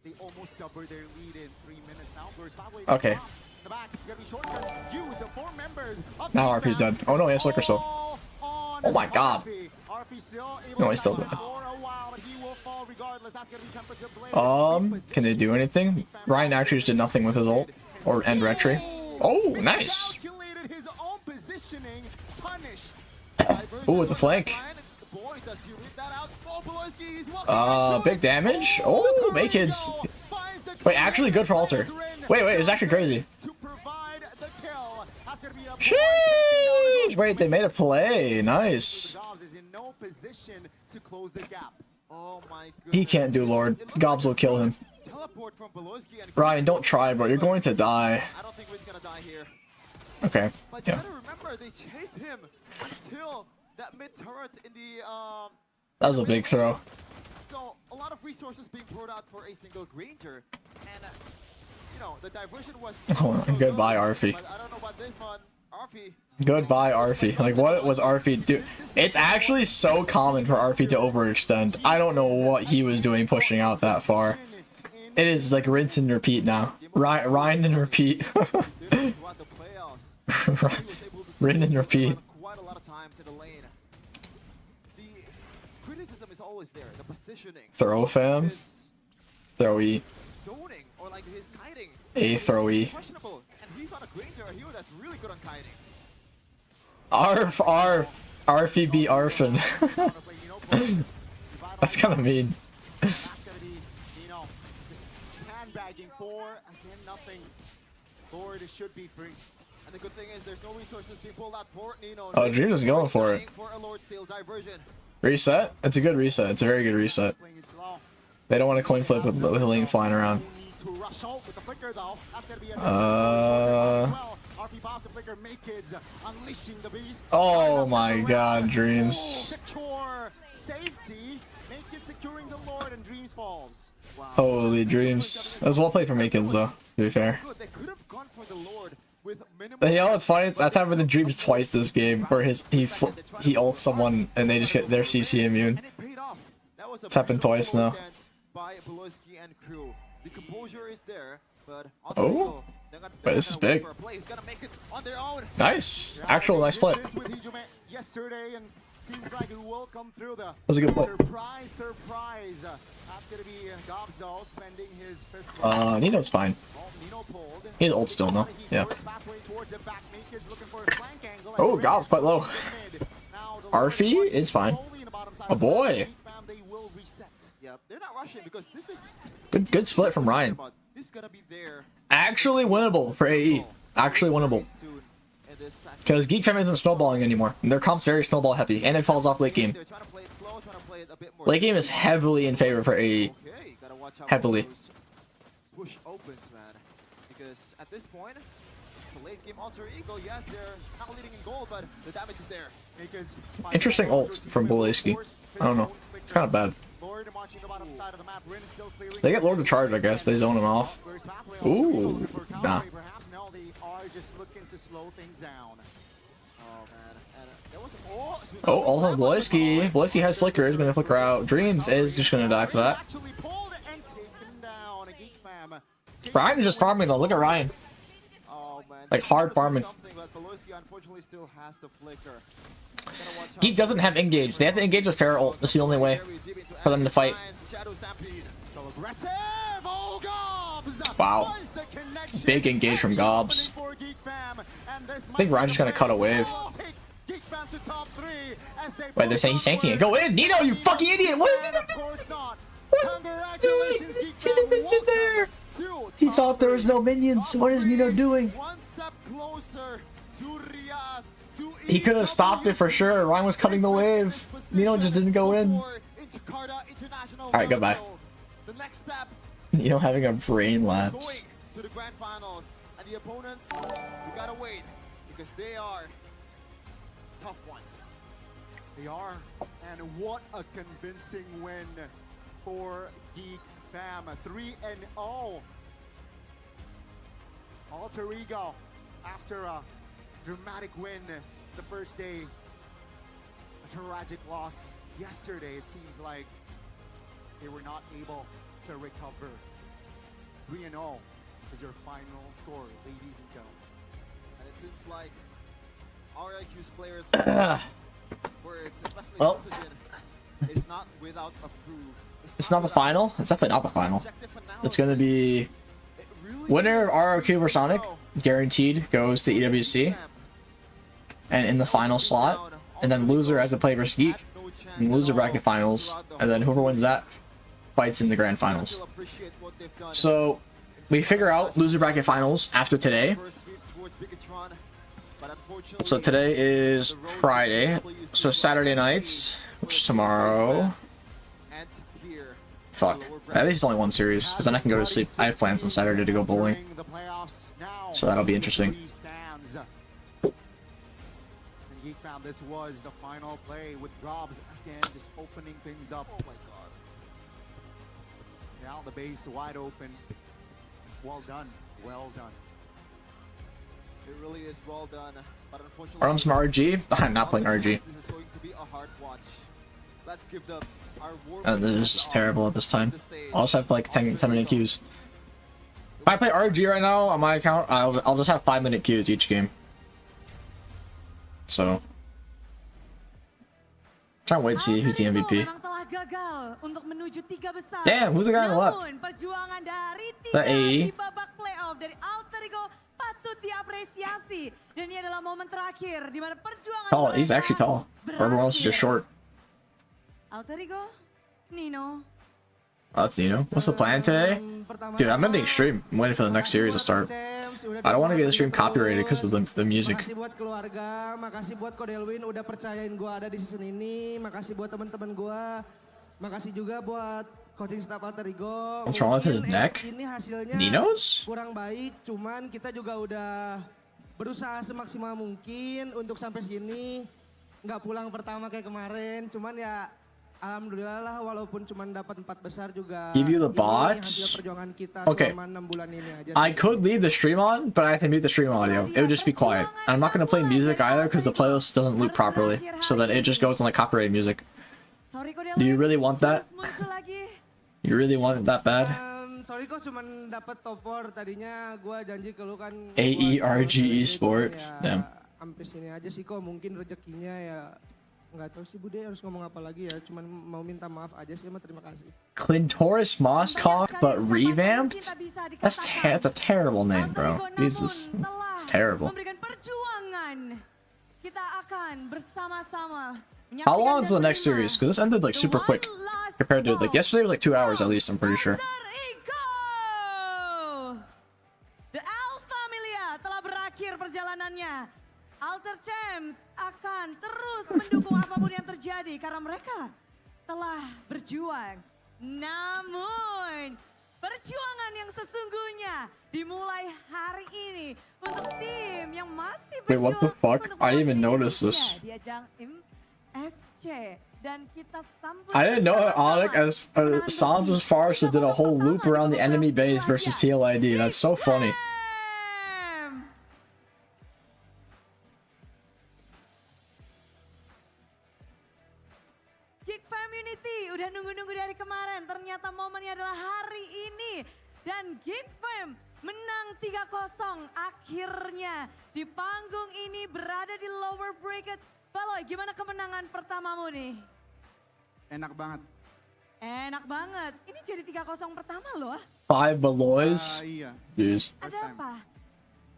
They almost doubled their lead in 3 minutes now. Okay. The back, it's gonna be shortcut. Use the 4 members of Now RP's dead. Oh no, he has Flicker still. Oh my god. RP still No, he's still dead. for a while, but he will fall regardless. That's gonna be 10% blade. Can they do anything? Ryan actually just did nothing with his ult. Or end retry. Oh, nice. Calculated his own positioning, punished. Ooh, with the flank. Boy, does he read that out? Oh, Beloyski, he's walking Big damage. Oh, May Kids. Wait, actually good for Alter. Wait, it's actually crazy. To provide the kill. That's gonna be a Sheesh. Wait, they made a play. Nice. Dobbs is in no position to close the gap. Oh my goodness. He can't do Lord. Gobs will kill him. Teleport from Beloyski and Ryan, don't try, bro. You're going to die. I don't think Rin's gonna die here. Okay. But you Yeah. gotta remember, they chased him until that mid turret in the That was a big throw. So a lot of resources being brought out for a single Granger, and you know the diversion was so Goodbye, good, Arfi. But I don't know about this one, Arfi. Goodbye, Arfi. Like, what was Arfi do? It's actually so common for Arfi to overextend. I don't know what he was doing pushing out that far. It is like rinse and repeat now. Ryan and repeat. Throughout the playoffs, he was able to Rin and repeat. quite a lot of times in the lane. The criticism is always there. The positioning. Throw fam. His Throw E. zoning or like his kiting. A throw E. Questionable, and he's on a Granger, a hero that's really good on kiting. Arfi be Arfin. That's kind of mean. That's gonna be, you know, just sandbagging for again nothing. Lord, it should be free. And the good thing is there's no resources being pulled out for Nino. Oh, Dream is going for it. For a Lord Steel diversion. Reset? It's a good reset. It's a very good reset. Playing it slow. They don't want to coin flip with Lane flying around. To rush out with the flicker though. That's gonna be a RP boss and flicker make kids unleashing the beast. Oh my god, Dreams. Secure safety, Makins securing the Lord and Dreams falls. Wow. Holy Dreams. That was well played for Makins though, to be fair. Good. They could have gone for the Lord with minimal. You know what's funny? That's happened in Dreams twice this game, where he ults someone and they just get their CC immune. And it paid off. That was a It's happened twice now. By Beloski and crew. The composure is there, but Oh, but this is big. He's gonna make it on their own. Nice. Actual nice play. This with Hijime yesterday, and seems like it will come through. The was a good play. Surprise. That's gonna be Gobzo spending his fiscal. Nino's fine. Nino pulled. He's old still, no? Yeah. Oh, Gob's quite low. Arfie is fine. Oh boy. Yep, they're not rushing because this is Good split from Ryan. this gonna be there Actually winnable for AE. Actually winnable. soon in this Because Geek Fam isn't snowballing anymore. Their comp's very snowball heavy, and it falls off late game. They're trying to play it slow, trying to play it a bit more. Late game is heavily in favor for AE. Okay, gotta watch out Heavily. for those push opens, man. Because at this point, it's a late game alter ego. Yes, they're not leading in gold, but the damage is there. Because Interesting ult from Boleski. I don't know. It's kind of bad. Lord marching the bottom side of the map. Rin is still clearing. They get Lord to charge, I guess. They zone him off. Ooh, nah. Perhaps now they are just looking to slow things down. Oh man, and there was Oh, also Boleski. Boleski has flicker. Is gonna flicker out. Dreams is just gonna die for that. actually pulled and taken down. Geek Fam. Ryan is just farming though. Look at Ryan. Oh man. Like, hard farming. Something, but Beloski unfortunately still has the flicker. Geek doesn't have engage. They have to engage with Fair ult. That's the only way for them to fight. Shadow Stampede. So aggressive. Oh, Gobs. Wow. Was the connection. Big engage from Gobs. For Geek Fam. And this I think Ryan's just gonna cut a wave. take Geek Fam to top 3 as they Wait, they're saying he's tanking it. Go in, Nino, you fucking idiot! What is And Nino of doing? course not. What Congratulations, Geek Fam. in there? Welcome He to thought there was no top minions. three. What is Nino doing? One step closer to Riyadh. He could have stopped it for sure. Ryan was cutting the wave. Nino just didn't go in. Alright, goodbye. The next step, Nino having a brain going lapse. to the grand finals, and the opponents, you gotta wait because they are tough ones. They are, and what a convincing win for Geek Fam. 3-0. Alter Ego after a dramatic win the first day. A tragic loss yesterday. It seems like they were not able to recover. 3-0 is your final score, ladies and gentlemen. And it seems like RIQ's players, especially Well, Citizen, is not without a proof. it's not the final. It's definitely not the final. It's gonna be winner of RRQ versus Sonic, guaranteed goes to EWC, and in the final slot, and then loser has to play versus Geek, and loser bracket finals, and then whoever wins that fights in the grand finals. So we figure out loser bracket finals after today. So today is Friday, so Saturday nights, which is tomorrow. Fuck. At least it's only one series, because then I can go to sleep. I have plans on Saturday to go bowling, so that'll be interesting. Geek Fam, this was the final play with Robs again just opening things up. Oh my god. Now the base wide open. Well done. Well done. It really is well done. But unfortunately, Or I'm some RG. I'm not playing RG. this is going to be a hard watch. Let's give the This is just terrible at this time. I also have like 10-minute queues. If I play RG right now on my account, I'll just have 5-minute queues each game. So, trying to wait to see who's the MVP. Damn, who's the guy on the left? The AE. Tall, he's actually tall. Or everyone else is just short. Nino. Oh, that's Nino. What's the plan today? Dude, I'm ending stream. I'm waiting for the next series to start. I don't want to get the stream copyrighted because of the music. Makasih buat keluarga, makasih buat Kodelwin udah percayain gua ada di season ini, makasih buat teman-teman gua, makasih juga buat coaching staff Alter Ego. What's wrong with his neck? Ini hasilnya Nino's? kurang baik, cuman kita juga udah berusaha semaksimal mungkin untuk sampai sini. Nggak pulang pertama kayak kemarin, cuman ya Alhamdulillah lah, walaupun cuma dapat 4 besar juga. Give you the bots? Okay. I could leave the stream on, but I have to mute the stream audio. It would just be quiet. And I'm not gonna play music either because the playlist doesn't loop properly. So then it just goes on like copyrighted music. Do you really want that? You really want it that bad? Sorry kok cuma dapat top 4. Tadinya gua janji ke lu kan. AERGE Sport. Damn. Sampai sini aja sih kok, mungkin rezekinya ya. Nggak tahu sih Bude harus ngomong apa lagi ya, cuman mau minta maaf aja sih, terima kasih. Clitoris Moskov but revamped? That's a terrible name, bro. Jesus, it's terrible. How long is the next series? Because this ended like super quick compared to like yesterday was like 2 hours at least, I'm pretty sure. The Alpha Familia telah berakhir perjalanannya. Alter Champs akan terus mendukung apapun yang terjadi karena mereka telah berjuang. Namun, perjuangan yang sesungguhnya dimulai hari ini untuk tim yang masih berjuang. Wait, what the fuck? I didn't even notice this. Di ajang MSC. Dan kita sambut I didn't know that Onyx Sans as Farsa did a whole loop around the enemy base versus TLID. That's so funny. Geek Community udah nunggu-nunggu dari kemarin, ternyata momennya adalah hari ini. Dan Geek Fam menang 3-0 akhirnya di panggung ini berada di lower bracket. Baloy, gimana kemenangan pertamamu nih? Enak banget. Enak banget. Ini jadi 3-0 pertama loh. 5 Baloys? Iya. Jeez. Ada apa?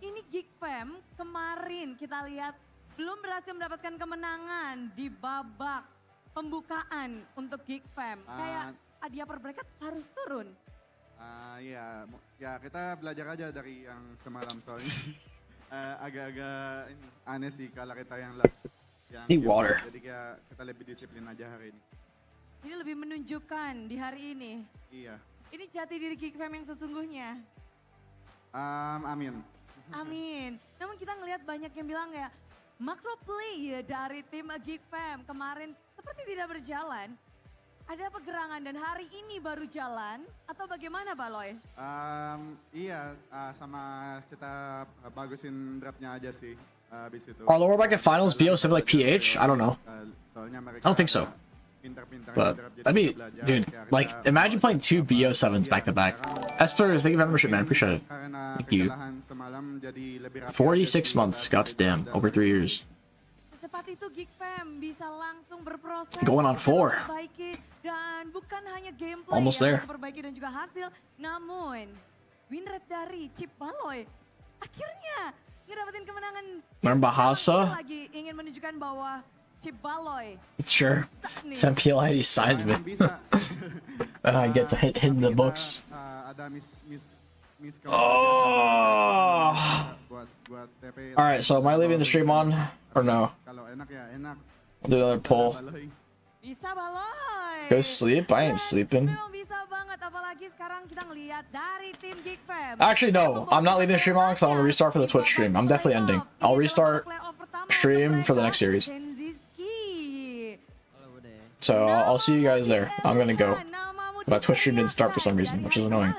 Ini Geek Fam kemarin kita lihat belum berhasil mendapatkan kemenangan di babak pembukaan untuk Geek Fam. Kayak hadiah per bracket harus turun. Iya, ya kita belajar aja dari yang semalam soalnya. Agak-agak aneh sih kalau kita yang last. Need water. Jadi kita lebih disiplin aja hari ini. Ini lebih menunjukkan di hari ini. Iya. Ini jati diri Geek Fam yang sesungguhnya. Amin. Amin. Namun kita ngelihat banyak yang bilang ya, macro play dari tim Geek Fam kemarin seperti tidak berjalan. Ada apa gerangan dan hari ini baru jalan atau bagaimana Baloy? Iya, sama kita bagusin draftnya aja sih. Habis itu. Are lower bracket finals BO7 like PH? I don't know. I don't think so. But that'd be, dude, like imagine playing 2 BO7s back to back. Esper, thank you for membership, man. Appreciate it. Thank you. 46 months, goddamn, over 3 years. Secepat itu Geek Fam bisa langsung berproses. Going on 4. Dan bukan hanya gameplay Almost there. yang memperbaiki dan juga hasil, namun win rate dari Chip Baloy akhirnya ngedapetin kemenangan. Learn bahasa. Lagi ingin menunjukkan bahwa Chip Baloy. Sure. MPL ID signs me. Then I get to hit in the books. Oh. Alright, so am I leaving the stream on or no? I'll do another poll. Bisa Baloy. Go sleep? I ain't sleeping. Memang bisa banget, apalagi sekarang kita ngelihat dari tim Geek Fam. Actually, no. I'm not leaving the stream on because I want to restart for the Twitch stream. I'm definitely ending. I'll restart stream for the next series. So I'll see you guys there. I'm gonna go. My Twitch stream didn't start for some reason, which is annoying.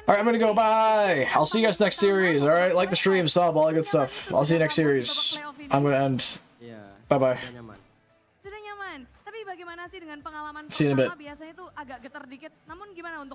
Alright, I'm gonna go. Bye. I'll see you guys next series. Alright, like the stream, sub, all that good stuff. I'll see you next series. I'm gonna end. Bye bye. Sudah nyaman. Tapi bagaimana sih dengan pengalaman See you in a bit. pertama biasanya tuh agak getar dikit. Namun gimana untuk